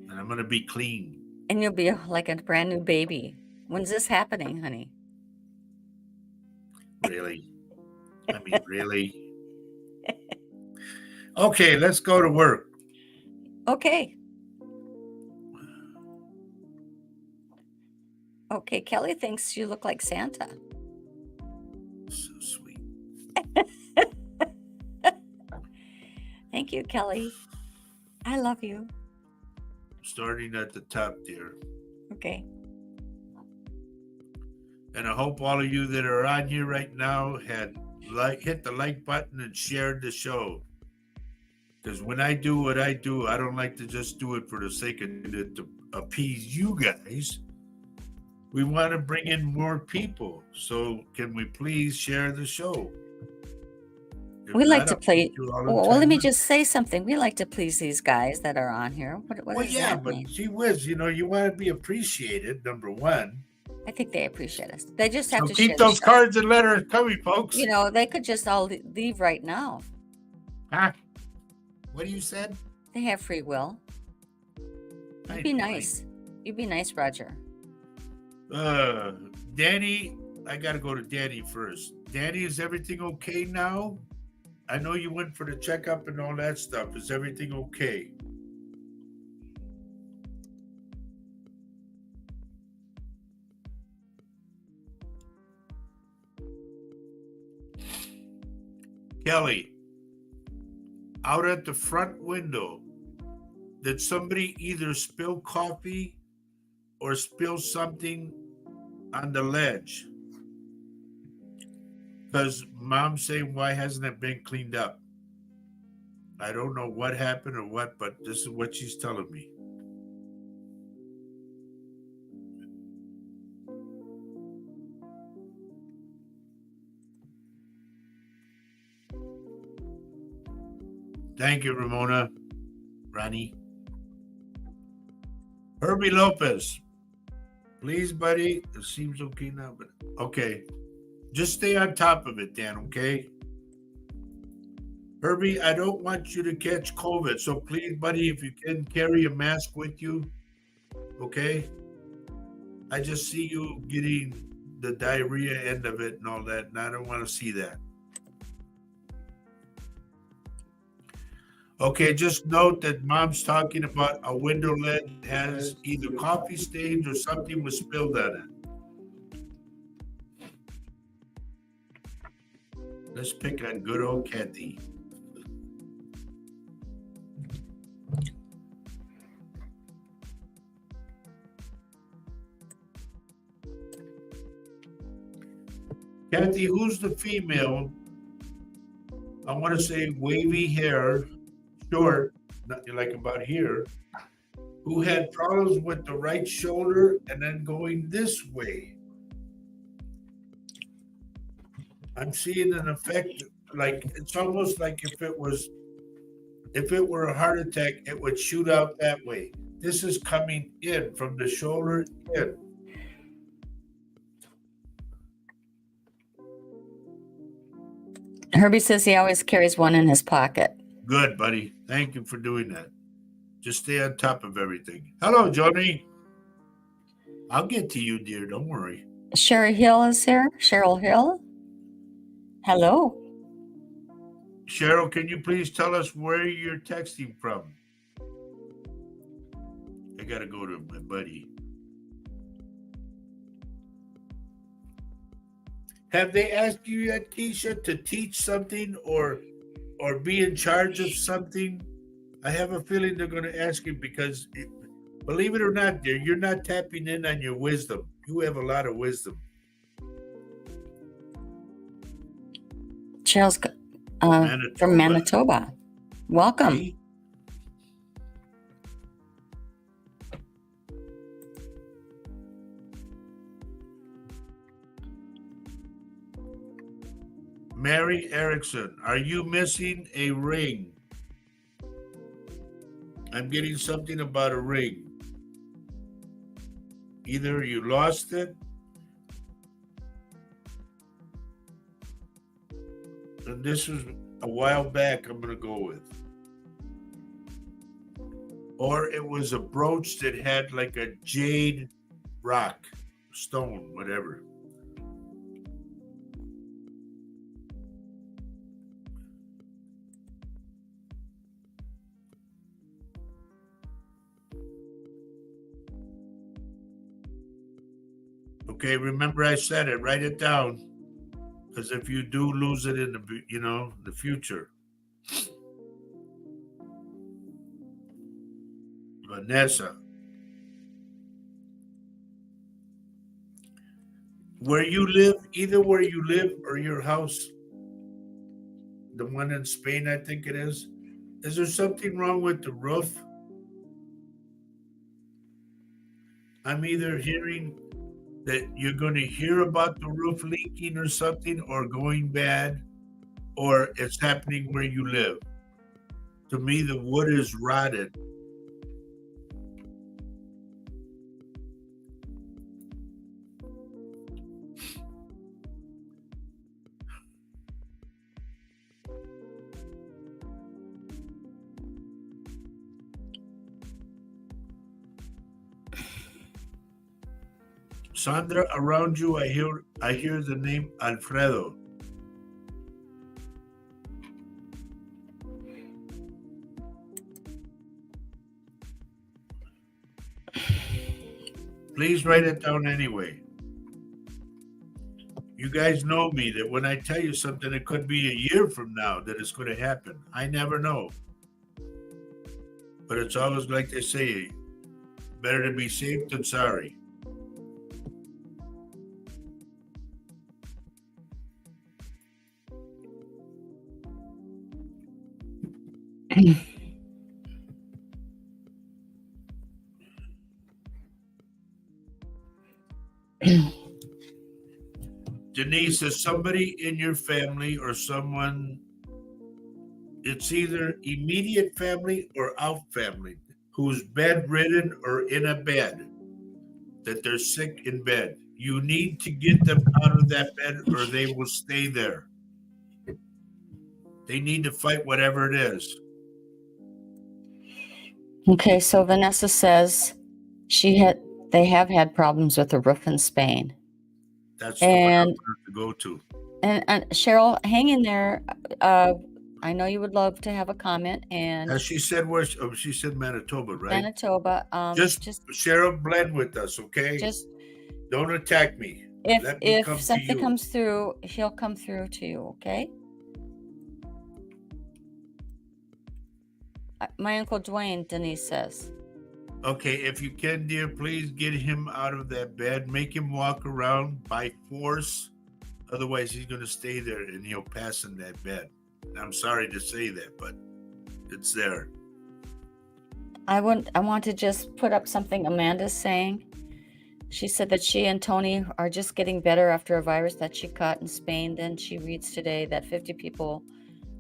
And I'm going to be clean. And you'll be like a brand new baby. When's this happening, honey? Really? I mean, really? Okay, let's go to work. Okay. Okay, Kelly thinks you look like Santa. So sweet. Thank you, Kelly. I love you. Starting at the top, dear. Okay. And I hope all of you that are on here right now had hit the like button and shared the show. Because when I do what I do, I don't like to just do it for the sake of it to appease you guys. We want to bring in more people. So can we please share the show? If We like not, to I'll play. put you all in Well, let time me out. just say something. We like to please these guys that are on here. What Well, does yeah, that but mean? gee whiz, you want to be appreciated, number one. I think they appreciate us. They just have So to keep share the those show. cards and letters coming, folks. You know, they could just all leave right now. Huh? What you said? They have free will. I You'd be know, nice. You'd be nice, Roger. Danny, I got to go to Danny first. Danny, is everything okay now? I know you went for the checkup and all that stuff. Is everything okay? Kelly, out at the front window, did somebody either spill coffee or spill something on the ledge? Because mom's saying, why hasn't it been cleaned up? I don't know what happened or what, but this is what she's telling me. Thank you, Ramona. Ronnie. Herbie Lopez. Please, buddy. It seems okay now, but okay. Just stay on top of it, Dan, okay? Herbie, I don't want you to catch COVID. So please, buddy, if you can carry a mask with you, okay? I just see you getting the diarrhea end of it and all that, and I don't want to see that. Okay, just note that mom's talking about a window lid has either coffee stains or something was spilled on it. Let's pick on good old Kathy. Kathy, who's the female? I want to say wavy hair, short, nothing like about here, who had problems with the right shoulder and then going this way. I'm seeing an effect, like it's almost like if it were a heart attack, it would shoot out that way. This is coming in from the shoulder in. Herbie says he always carries one in his pocket. Good, buddy. Thank you for doing that. Just stay on top of everything. Hello, Johnny. I'll get to you, dear. Don't worry. Sherry Hill is here. Cheryl Hill. Hello. Cheryl, can you please tell us where you're texting from? I gotta go to my buddy. Have they asked you yet, Keisha, to teach something or be in charge of something? I have a feeling they're going to ask you because, believe it or not, dear, you're not tapping in on your wisdom. You have a lot of wisdom. Cheryl's from Manitoba. Welcome. See? Mary Erickson, are you missing a ring? I'm getting something about a ring. Either you lost it, and this was a while back, I'm going to go with. Or it was a brooch that had like a jade rock, stone, whatever. Okay, remember I said it. Write it down, because if you do lose it in the future. Vanessa, where you live, either where you live or your house, the one in Spain, I think it is there something wrong with the roof? I'm either hearing that you're going to hear about the roof leaking or something, or going bad, or it's happening where you live. To me, the wood is rotted. Sandra, around you, I hear the name Alfredo. Please write it down anyway. You guys know me that when I tell you something, it could be a year from now that it's going to happen. I never know. But it's always like they say, better to be safe than sorry. Denise, is somebody in your family or someone, it's either immediate family or out family, who's bedridden or in a bed, that they're sick in bed. You need to get them out of that bed or they will stay there. They need to fight whatever it is. Okay, so Vanessa says they have had problems with the roof in Spain. That's the one I And wanted to go to. and Cheryl, hang in there. I know you would love to have a comment. And As she said, she said Manitoba, right? Manitoba, Just Cheryl, blend with us, okay? just Don't attack me. Let me if come to something you. comes through, he'll come through to you, okay? My Uncle Dwayne, Denise says. Okay, if you can, dear, please get him out of that bed. Make him walk around by force. Otherwise, he's going to stay there and he'll pass in that bed. I'm sorry to say that, but it's there. I want to just put up something Amanda's saying. She said that she and Tony are just getting better after a virus that she caught in Spain. Then she reads today that 50 people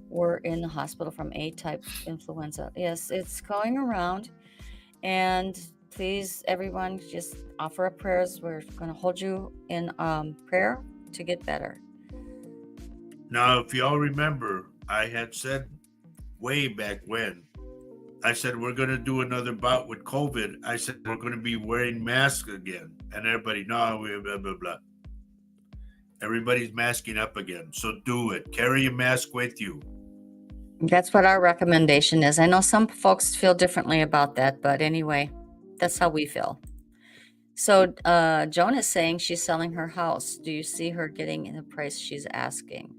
were in the hospital from A-type influenza. Yes, it's going around. And please, everyone, just offer up prayers. We're going to hold you in prayer to get better. Now, if y'all remember, I had said way back when, I said, we're going to do another bout with COVID. I said, we're going to be wearing masks again. And everybody, no, we blah, blah, blah. Everybody's masking up again. So do it. Carry a mask with you. That's what our recommendation is. I know some folks feel differently about that, but anyway, that's how we feel. So Joan is saying she's selling her house. Do you see her getting the price she's asking?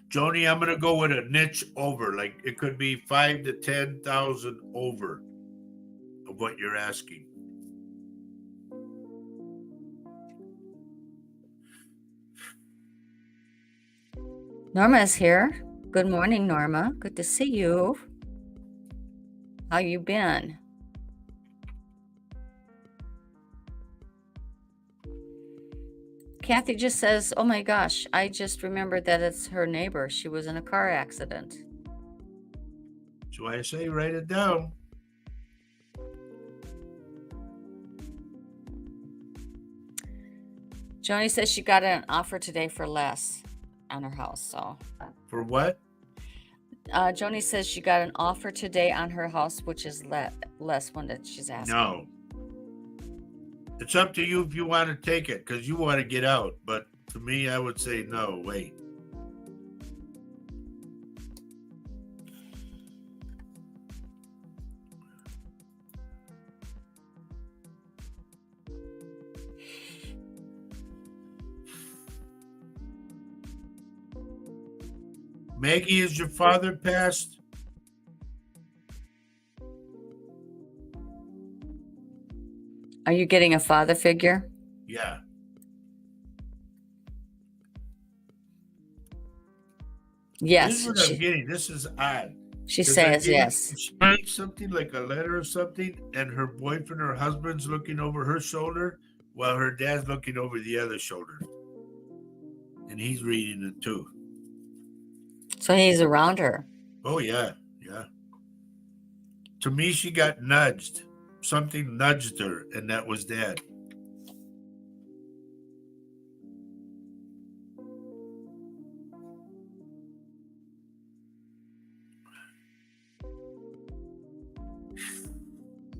Joni, I'm going to go with a niche over. Like it could be 5,000 to 10,000 over of what you're asking. Norma is here. Good morning, Norma. Good to see you. How you been? Kathy just says, oh my gosh, I just remembered that it's her neighbor. She was in a car accident. So I say, write it down. Joni says she got an offer today for less on her house. So For what? Joni says she got an offer today on her house, which is less one that she's asking. No. It's up to you if you want to take it because you want to get out. But to me, I would say no, wait. Maggie, is your father passed? Are you getting a father figure? Yeah. This Yes, is what I'm getting. This is odd. she 'Cause I'm says getting yes. she writes something like a letter or something, and her boyfriend or husband's looking over her shoulder while her dad's looking over the other shoulder. And he's reading it too. So he's around her. Oh yeah, yeah. To me, she got nudged. Something nudged her, and that was Dad.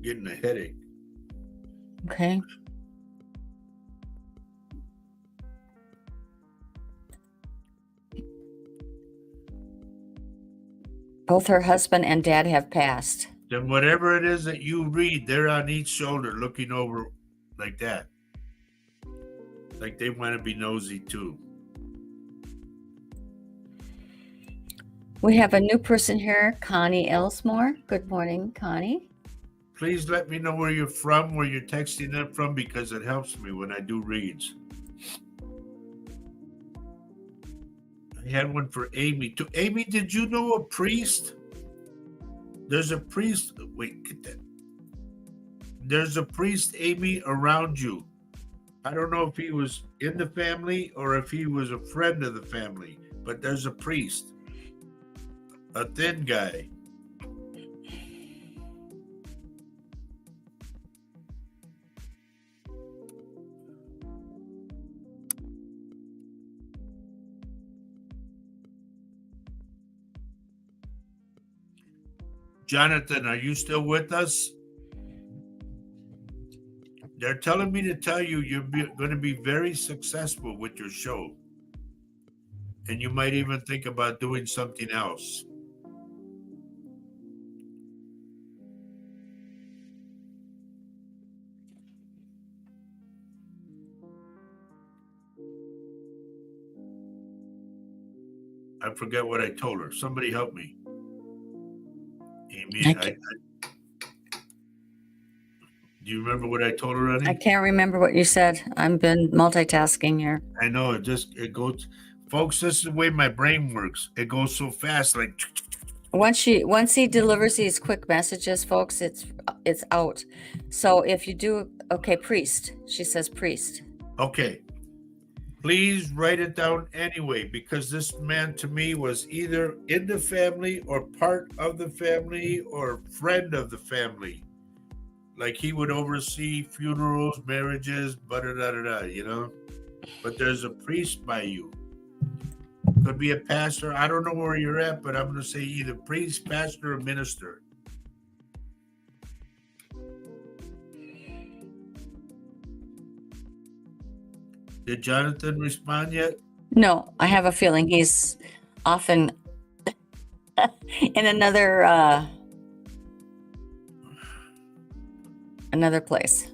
Getting a headache. Okay. Both her husband and dad have passed. Then whatever it is that you read, they're on each shoulder looking over like that. Like they want to be nosy too. We have a new person here, Connie Elsmore. Good morning, Connie. Please let me know where you're from, where you're texting them from, because it helps me when I do reads. I had one for Amy too. Amy, did you know a priest? There's a priest. Wait, get that. There's a priest, Amy, around you. I don't know if he was in the family or if he was a friend of the family, but there's a priest. A thin guy. Jonathan, are you still with us? They're telling me to tell you you're going to be very successful with your show. And you might even think about doing something else. I forget what I told her. Somebody help me. Amy, do you remember what I told her, honey? I can't remember what you said. I've been multitasking here. I know it goes, folks. This is the way my brain works. It goes so fast, like. Once he delivers these quick messages, folks, it's out. So if you do, okay, priest. She says priest. Okay. Please write it down anyway, because this man to me was either in the family or part of the family or friend of the family. Like he would oversee funerals, marriages, you know. But there's a priest by you. Could be a pastor. I don't know where you're at, but I'm going to say either priest, pastor, or minister. Did Jonathan respond yet? No, I have a feeling he's often in another place.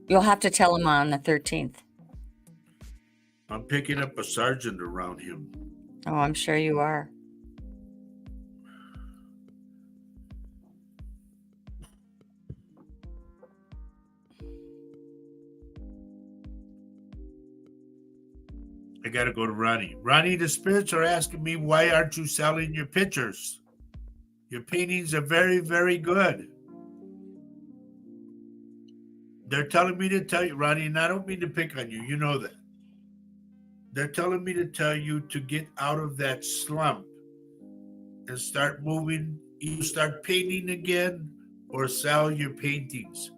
You'll have to tell him on the 13th. I'm picking up a sergeant around him. Oh, I'm sure you are. I got to go to Ronnie. Ronnie, the spirits are asking me, why aren't you selling your pictures? Your paintings are very, very good. They're telling me to tell you, Ronnie, and I don't mean to pick on you. You know that. They're telling me to tell you to get out of that slump and start moving. You start painting again or sell your paintings.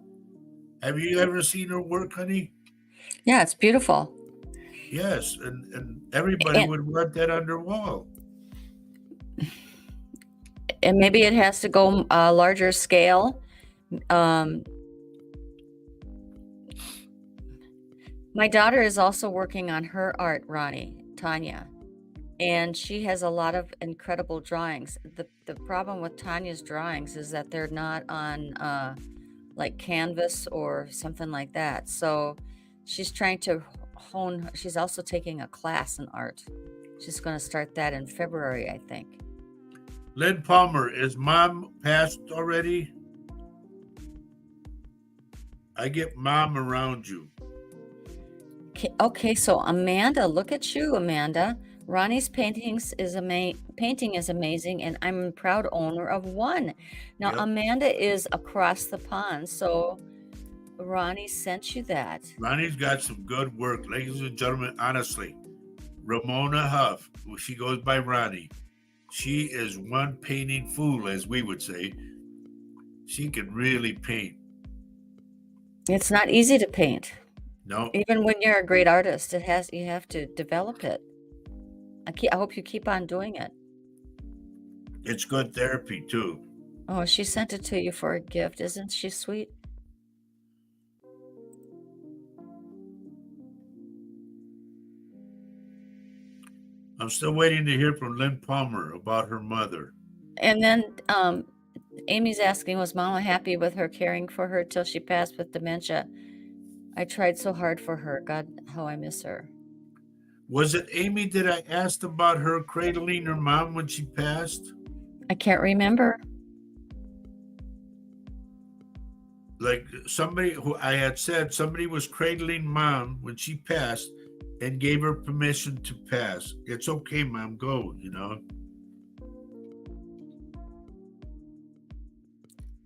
Have you ever seen her work, honey? Yeah, it's beautiful. Yes, and everybody would want that on their wall. And maybe it has to go larger scale. My daughter is also working on her art, Ronnie, Tanya, and she has a lot of incredible drawings. The problem with Tanya's drawings is that they're not on like canvas or something like that. So she's trying to hone. She's also taking a class in art. She's going to start that in February, I think. Lynn Palmer, is mom passed already? I get mom around you. Okay, so Amanda, look at you, Amanda. Ronnie's painting is amazing, and I'm a proud owner of one. Now, Yep. Amanda is across the pond, so Ronnie sent you that. Ronnie's got some good work. Ladies and gentlemen, honestly, Ramona Huff, well, she goes by Ronnie. She is one painting fool, as we would say. She can really paint. It's not easy to paint. No, Even when you're a great artist, you have to develop it. I hope you keep on doing it. it's good therapy too. Oh, she sent it to you for a gift. Isn't she sweet? I'm still waiting to hear from Lynn Palmer about her mother. And then Amy's asking, was Mama happy with her caring for her till she passed with dementia? I tried so hard for her. God, how I miss her. Was it Amy that I asked about her cradling her mom when she passed? I can't remember. Like somebody who I had said somebody was cradling mom when she passed and gave her permission to pass. It's okay, mom, go, you know.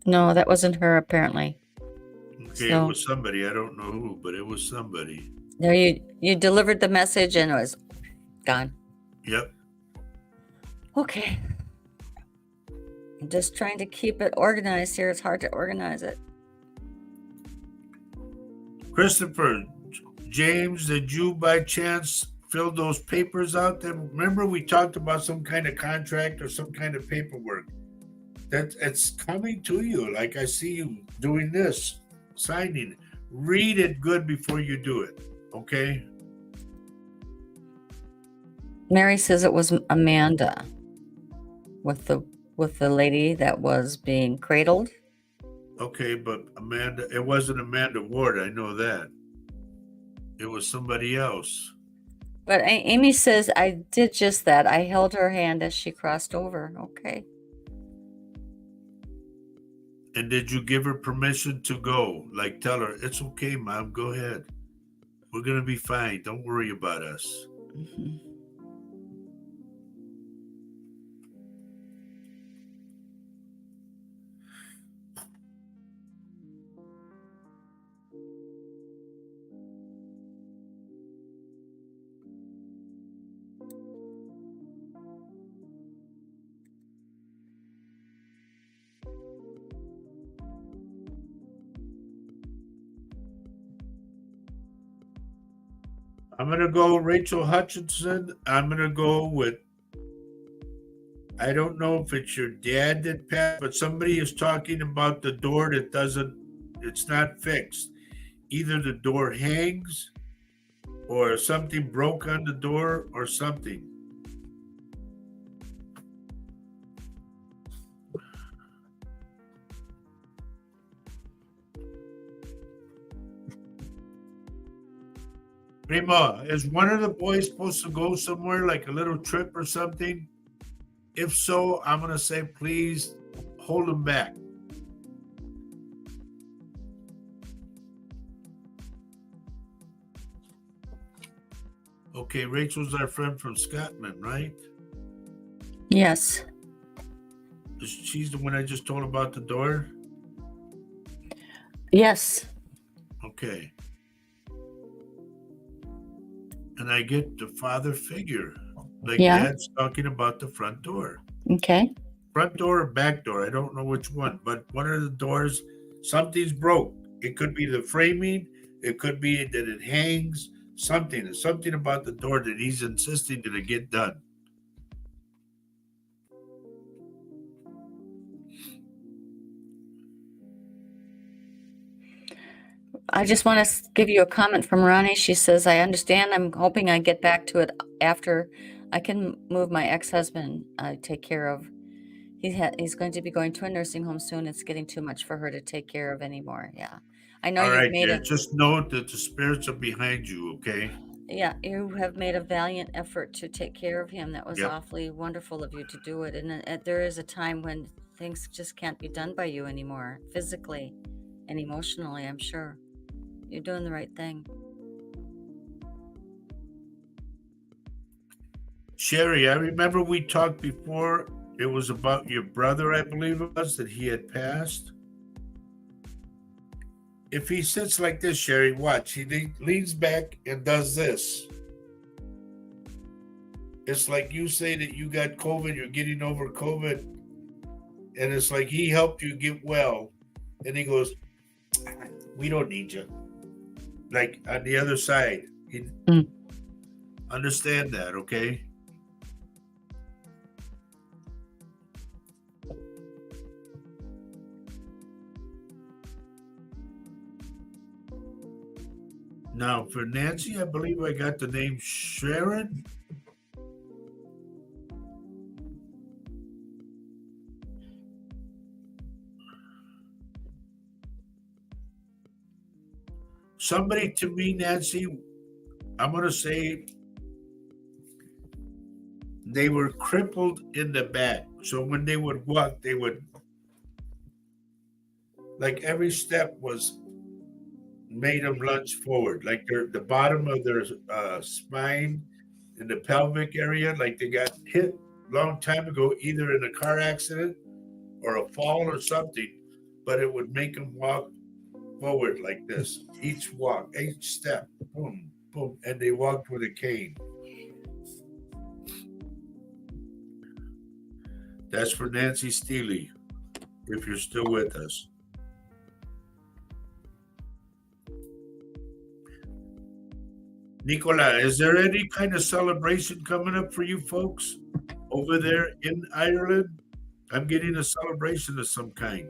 No, that wasn't her apparently. Okay, So- it was somebody. I don't know who, but it was somebody. There you delivered the message and it was gone. Yep. Okay. I'm just trying to keep it organized here. It's hard to organize it. Christopher, James, did you by chance fill those papers out? Then remember we talked about some kind of contract or some kind of paperwork. That it's coming to you. Like I see you doing this, signing. Read it good before you do it. Okay. Mary says it was Amanda with the lady that was being cradled. Okay, but Amanda, it wasn't Amanda Ward. I know that. It was somebody else. But Amy says I did just that. I held her hand as she crossed over. Okay. And did you give her permission to go? Like tell her, it's okay, mom, go ahead. We're going to be fine. Don't worry about us. Mm-hmm. I'm going to go Rachel Hutchinson. I'm going to go with, I don't know if it's your dad that passed, but somebody is talking about the door that it's not fixed. Either the door hangs or something broke on the door or something. Prima, is one of the boys supposed to go somewhere, like a little trip or something? If so, I'm going to say, please hold them back. Okay, Rachel's our friend from Scotland, right? Yes. She's the one I just told about the door? Yes. Okay. And I get the father figure. Like Yeah. Dad's talking about the front door. Okay. Front door or back door, I don't know which one, but one of the doors, something's broke. It could be the framing, it could be that it hangs, something. There's something about the door that he's insisting that it get done. I just want to give you a comment from Ronnie. She says, I understand. I'm hoping I get back to it after I can move my ex-husband. Take care of. He's going to be going to a nursing home soon. It's getting too much for her to take care of anymore. Yeah. I know All you've right, made yeah, it. just note that the spirits are behind you, okay? Yeah, you have made a valiant effort to take care of him. That was Yep. awfully wonderful of you to do it. And there is a time when things just can't be done by you anymore, physically and emotionally, I'm sure. You're doing the right thing. Sherry, I remember we talked before. It was about your brother, I believe it was, that he had passed. If he sits like this, Sherry, watch. He leans back and does this. It's like you say that you got COVID, you're getting over COVID, and it's like he helped you get well. And he goes, we don't need you. Like on the other side. Understand that, okay? Now, for Nancy, I believe I got the name Sharon. Somebody to me, Nancy, I'm going to say they were crippled in the back. So when they would walk, they would, like every step was made them lunge forward, like the bottom of their spine in the pelvic area, like they got hit a long time ago, either in a car accident or a fall or something, but it would make them walk forward like this. Each walk, each step, boom, boom, and they walked with a cane. That's for Nancy Steele, if you're still with us. Nicola, is there any kind of celebration coming up for you folks over there in Ireland? I'm getting a celebration of some kind.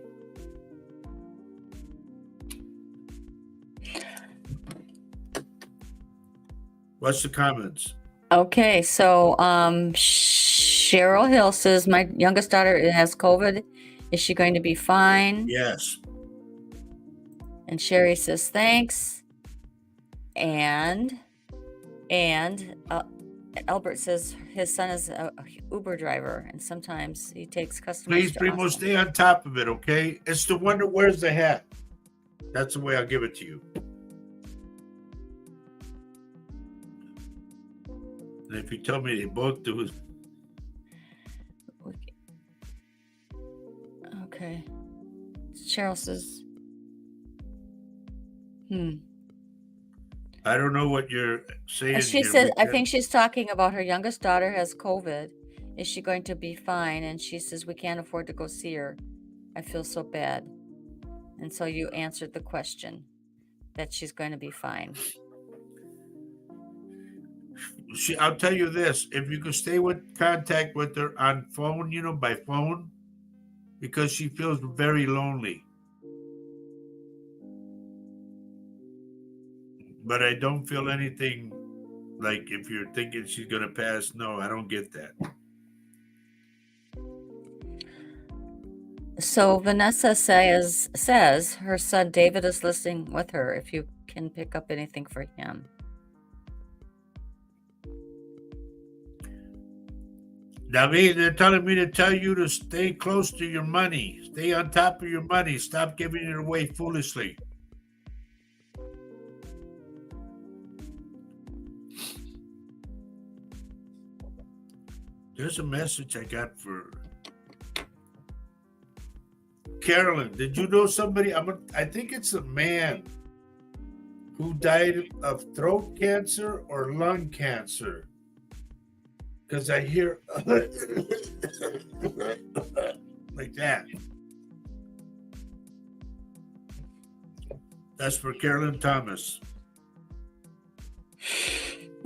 What's the comments? Okay, so Cheryl Hill says, my youngest daughter has COVID. Is she going to be fine? Yes. And Sherry says, thanks. And Albert says his son is a Uber driver, and sometimes he takes customers. Please, Primo, stay on top of it, okay? It's the one that wears the hat. That's the way I'll give it to you. And if you tell me they both do it. Okay. Cheryl says, I don't know what you're saying. She says, I think she's talking about her youngest daughter has COVID. Is she going to be fine? And she says, we can't afford to go see her. I feel so bad. And so you answered the question that she's going to be fine. I'll tell you this, if you could stay with contact with her on phone, by phone, because she feels very lonely. But I don't feel anything like if you're thinking she's going to pass. No, I don't get that. So Vanessa says her son David is listening with her, if you can pick up anything for him. David, they're telling me to tell you to stay close to your money. Stay on top of your money. Stop giving it away foolishly. There's a message I got for Carolyn. Did you know somebody? I think it's a man who died of throat cancer or lung cancer. Because I hear like that. That's for Carolyn Thomas.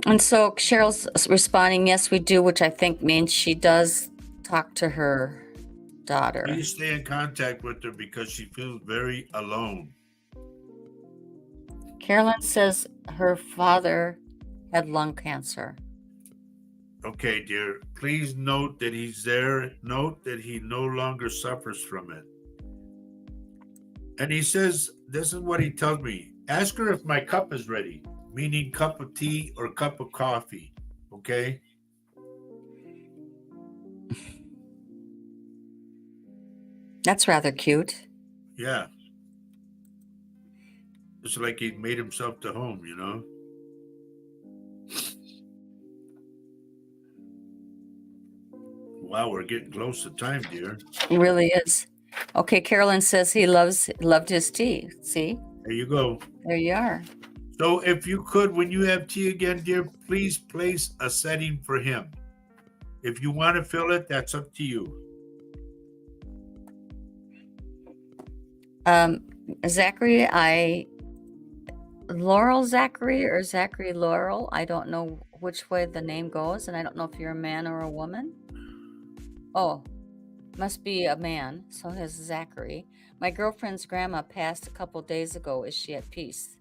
And so Cheryl's responding, yes, we do, which I think means she does talk to her daughter. Please stay in contact with her because she feels very alone. Carolyn says her father had lung cancer. Okay, dear. Please note that he's there. Note that he no longer suffers from it. And he says, this is what he tells me. Ask her if my cup is ready. meaning cup of tea or cup of coffee. Okay? That's rather cute. Yeah. It's like he made himself to home, you know? Wow, we're getting close to time, dear. It really is. Okay, Carolyn says he loved his tea. See? There you go. There you are. So if you could, when you have tea again, dear, please place a setting for him. If you want to fill it, that's up to you. Zachary, Laurel Zachary or Zachary Laurel. I don't know which way the name goes, and I don't know if you're a man or a woman. Oh, must be a man. So his Zachary. My girlfriend's grandma passed a couple days ago. Is she at peace?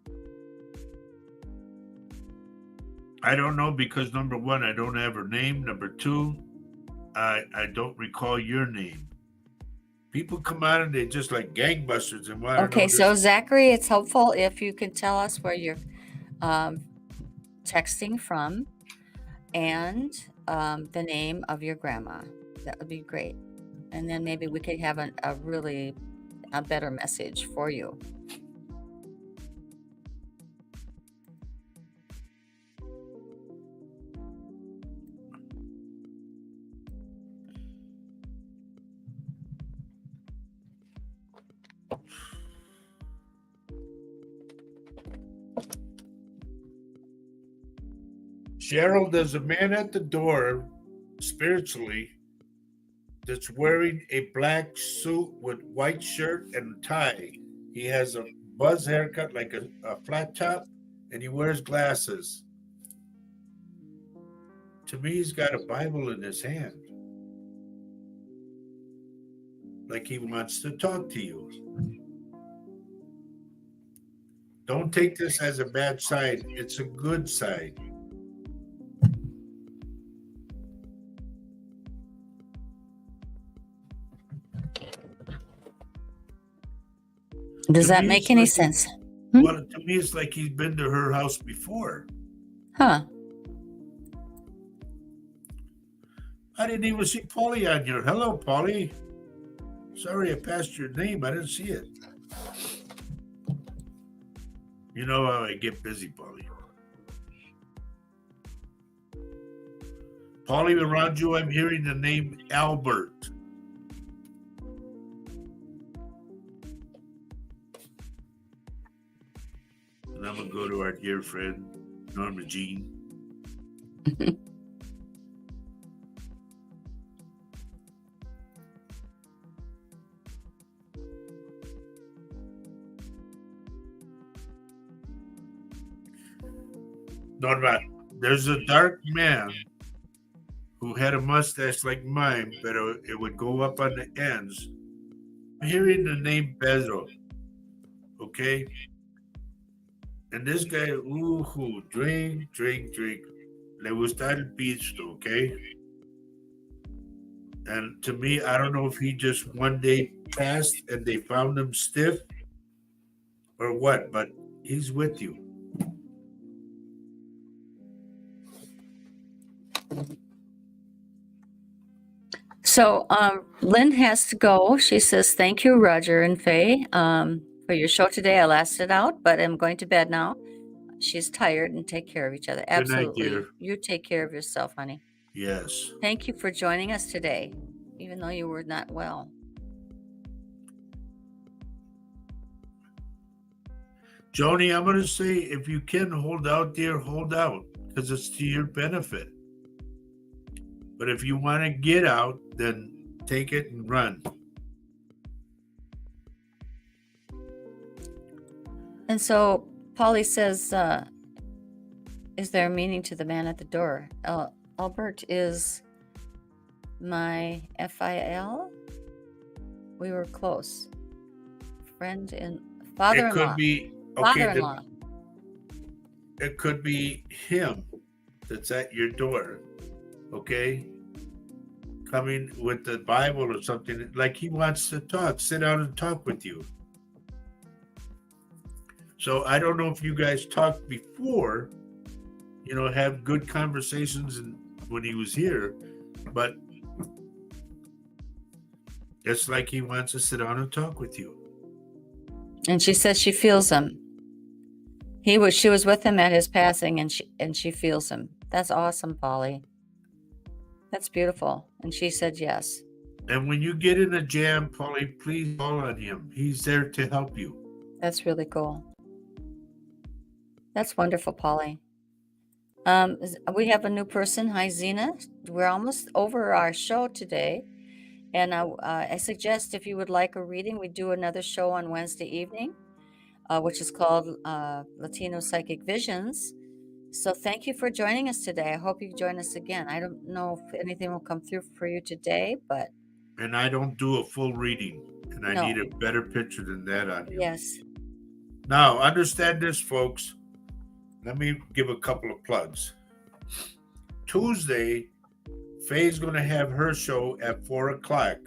I don't know because number one, I don't have her name. Number two, I don't recall your name. People come out and they just like gangbusters and want to Okay, know so this. Zachary, it's helpful if you can tell us where you're texting from and the name of your grandma. That would be great. And then maybe we could have a better message for you. Cheryl, there's a man at the door, spiritually, that's wearing a black suit with white shirt and tie. He has a buzz haircut, like a flat top, and he wears glasses. To me, he's got a Bible in his hand, like he wants to talk to you. Don't take this as a bad sign. It's a good sign. Does To that me, make it's any like sense? Well, to me, it's like he's been to her house before. Huh. I didn't even see Polly on here. Hello, Polly. Sorry, I passed your name. I didn't see it. You know how I get busy, Polly. Polly, around you, I'm hearing the name Albert. And I'm going to go to our dear friend, Norma Jean. Norma, there's a dark man who had a mustache like mine, but it would go up on the ends. I'm hearing the name Pedro, okay? And this guy, drink, drink, drink. Le gusta el pisto, okay? And to me, I don't know if he just one day passed and they found him stiff or what, but he's with you. So Lynn has to go. She says, thank you, Roger and Faye, for your show today. I lasted out, but I'm going to bed now. She's tired and take care of each other. Good night, Absolutely. dear. You take care of yourself, honey. Yes. Thank you for joining us today, even though you were not well. Joni, I'm going to say if you can hold out, dear, hold out because it's to your benefit. But if you want to get out, then take it and run. And so Polly says, is there a meaning to the man at the door? Albert is my FIL. We were close. Friend and father-in-law. It could be Father-in-law. It could be him that's at your door, okay? Coming with the Bible or something, like he wants to talk, sit down and talk with you. So I don't know if you guys talked before, have good conversations and when he was here, but it's like he wants to sit down and talk with you. And she says she feels him. She was with him at his passing, and she feels him. That's awesome, Polly. That's beautiful. And she said yes. And when you get in a jam, Polly, please call on him. He's there to help you. That's really cool. That's wonderful, Polly. We have a new person. Hi, Zena. We're almost over our show today. And I suggest if you would like a reading, we do another show on Wednesday evening, which is called Latino Psychic Visions. So thank you for joining us today. I hope you join us again. I don't know if anything will come through for you today, but... And I don't do a full reading, and I need a better picture than that on you. Yes. Now, understand this, folks. Let me give a couple of plugs. Tuesday, Faye's going to have her show at 4 o'clock,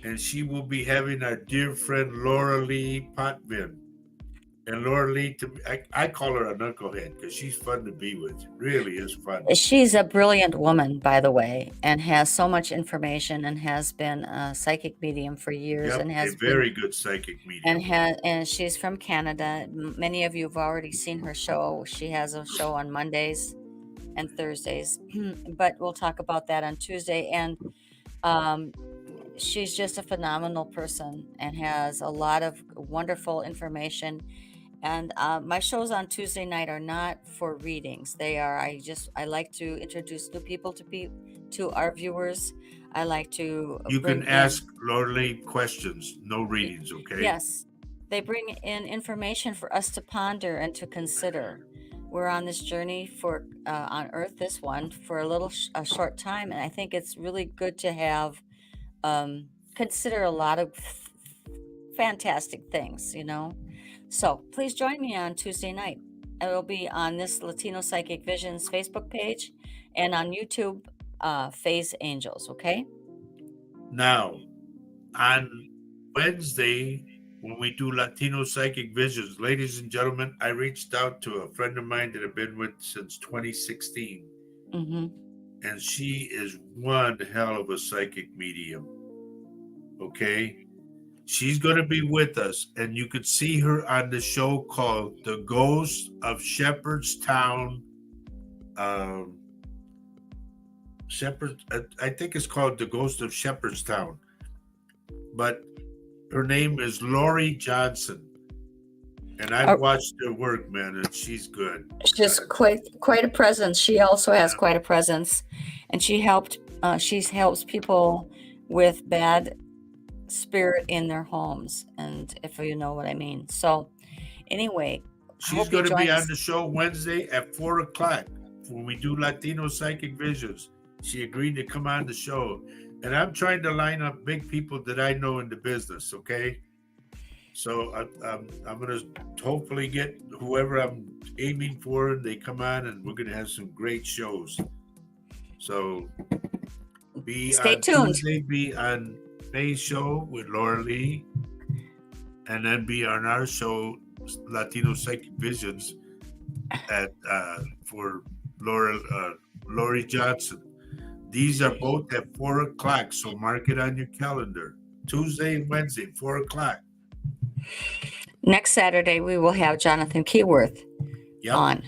and she will be having our dear friend Laura Lee Potvin. And Laura Lee, I call her a knucklehead because she's fun to be with. Really is fun. She's a brilliant woman, by the way, and has so much information, and has been a psychic medium for years. Yep, and has a very good psychic medium. And she's from Canada. Many of you have already seen her show. She has a show on Mondays and Thursdays, but we'll talk about that on Tuesday. And she's just a phenomenal person and has a lot of wonderful information. And my shows on Tuesday night are not for readings. They are, I like to introduce new people to our viewers. I like to... You can ask Laura Lee questions, no readings, okay? Yes. They bring in information for us to ponder and to consider. We're on this journey on Earth, this one, for a short time. And I think it's really good to have, consider a lot of fantastic things, So please join me on Tuesday night. It will be on this Latino Psychic Visions Facebook page and on YouTube, Faye's Angels, okay? Now, on Wednesday, when we do Latino Psychic Visions, ladies and gentlemen, I reached out to a friend of mine that I've been with since 2016. Mm-hmm. And she is one hell of a psychic medium. Okay? She's going to be with us, and you could see her on the show called The Ghost of Shepherdstown. I think it's called The Ghost of Shepherdstown. But her name is Lori Johnson. And I've watched her work, man, and she's good. She's quite a presence. She also has quite a presence. And she helps people with bad spirit in their homes, and if you know what I mean. So anyway, she's going to be on the show Wednesday at 4 o'clock when we do Latino Psychic Visions. She agreed to come on the show, and I'm trying to line up big people that I know in the business. Okay, so I'm going to hopefully get whoever I'm aiming for, and they come on, and we're going to have some great shows. So stay tuned. Tuesday, be on Faye's show with Laura Lee, and then be on our show Latino Psychic Visions for Lori Johnson. These are both at 4 o'clock, so mark it on your calendar. Tuesday and Wednesday, 4 o'clock. Next Saturday we will have Jonathan Keyworth on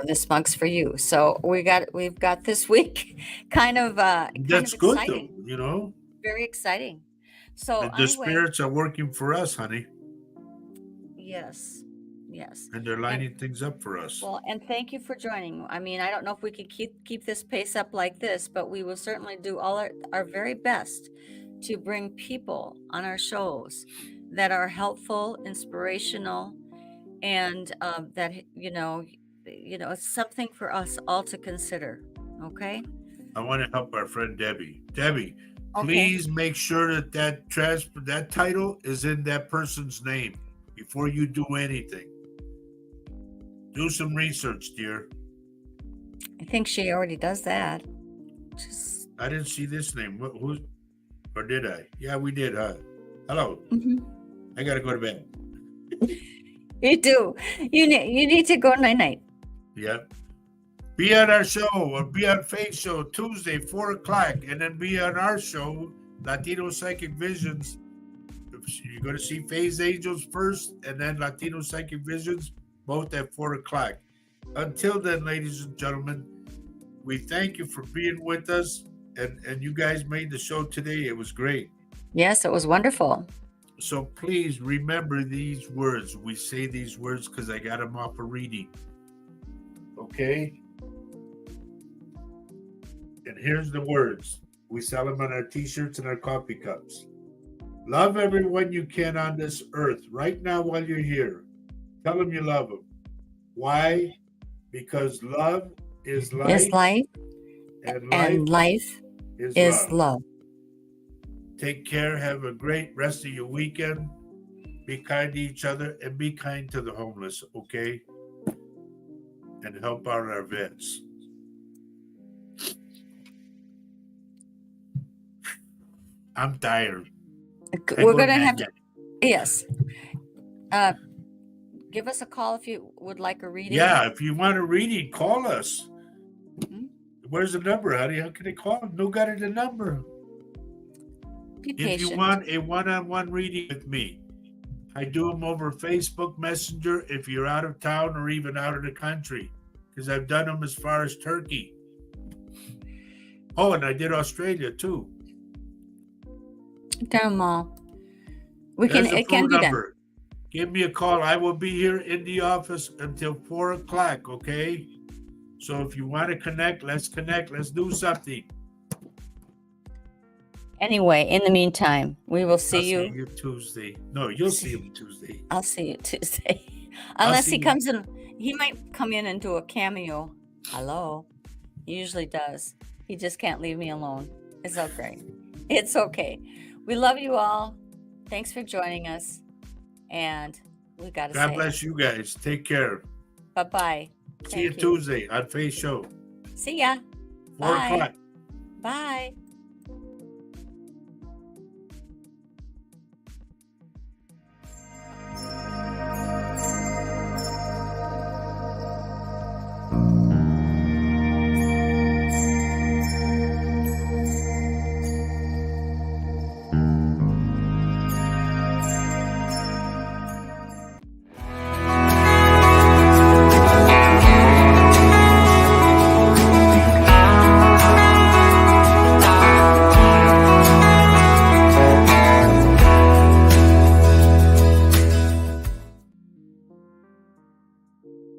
This Mugs for You. So we've got this week kind of that's of good exciting. though, Very exciting. So and the spirits are working for us, honey. Yes. And they're lining things up for us. Well, and thank you for joining. I mean, I don't know if we could keep this pace up like this, but we will certainly do all our very best to bring people on our shows that are helpful, inspirational, and that it's something for us all to consider. Okay. I want to help our friend Debbie. Debbie, please make sure that title is in that person's name before you do anything. Do some research, dear. I think she already does that. I didn't see this name. Who? Or did I? Yeah, we did, huh? Hello. Mm-hmm. I got to go to bed. You do. You need to go night night. Yep. Be on our show or be on Faye's show Tuesday, 4 o'clock, and then be on our show, Latino Psychic Visions. You're going to see Faye's Angels first and then Latino Psychic Visions, both at 4 o'clock. Until then, ladies and gentlemen, we thank you for being with us. And you guys made the show today. It was great. Yes, it was wonderful. So please remember these words. We say these words because I got them off a reading. Okay? And here's the words. We sell them on our t-shirts and our coffee cups. Love everyone you can on this earth right now while you're here. Tell them you love them. Why? Because love is life. Is life. And life is love. Take care. Have a great rest of your weekend. Be kind to each other and be kind to the homeless, okay? And help out our vets. I'm tired. We're going to have to, yes. Give us a call if you would like a reading. Yeah, if you want a reading, call us. Mm-hmm. Where's the number, honey? How can they call? No got the number. Be patient. If you want a one-on-one reading with me, I do them over Facebook Messenger if you're out of town or even out of the country, because I've done them as far as Turkey. Oh, and I did Australia too. Done them all. It can be done. Give me a call. I will be here in the office until 4 o'clock, okay? So if you want to connect, let's connect. Let's do something. Anyway, in the meantime, we will see you. I'll see you Tuesday. No, you'll see him Tuesday. I'll see you Tuesday. Unless he comes in. He might come in and do a cameo. Hello. He usually does. He just can't leave me alone. It's okay. It's okay. We love you all. Thanks for joining us. And we got to say. God bless you guys. Take care. Bye-bye. See you Tuesday on Faye's show. See ya. 4 o'clock. Bye.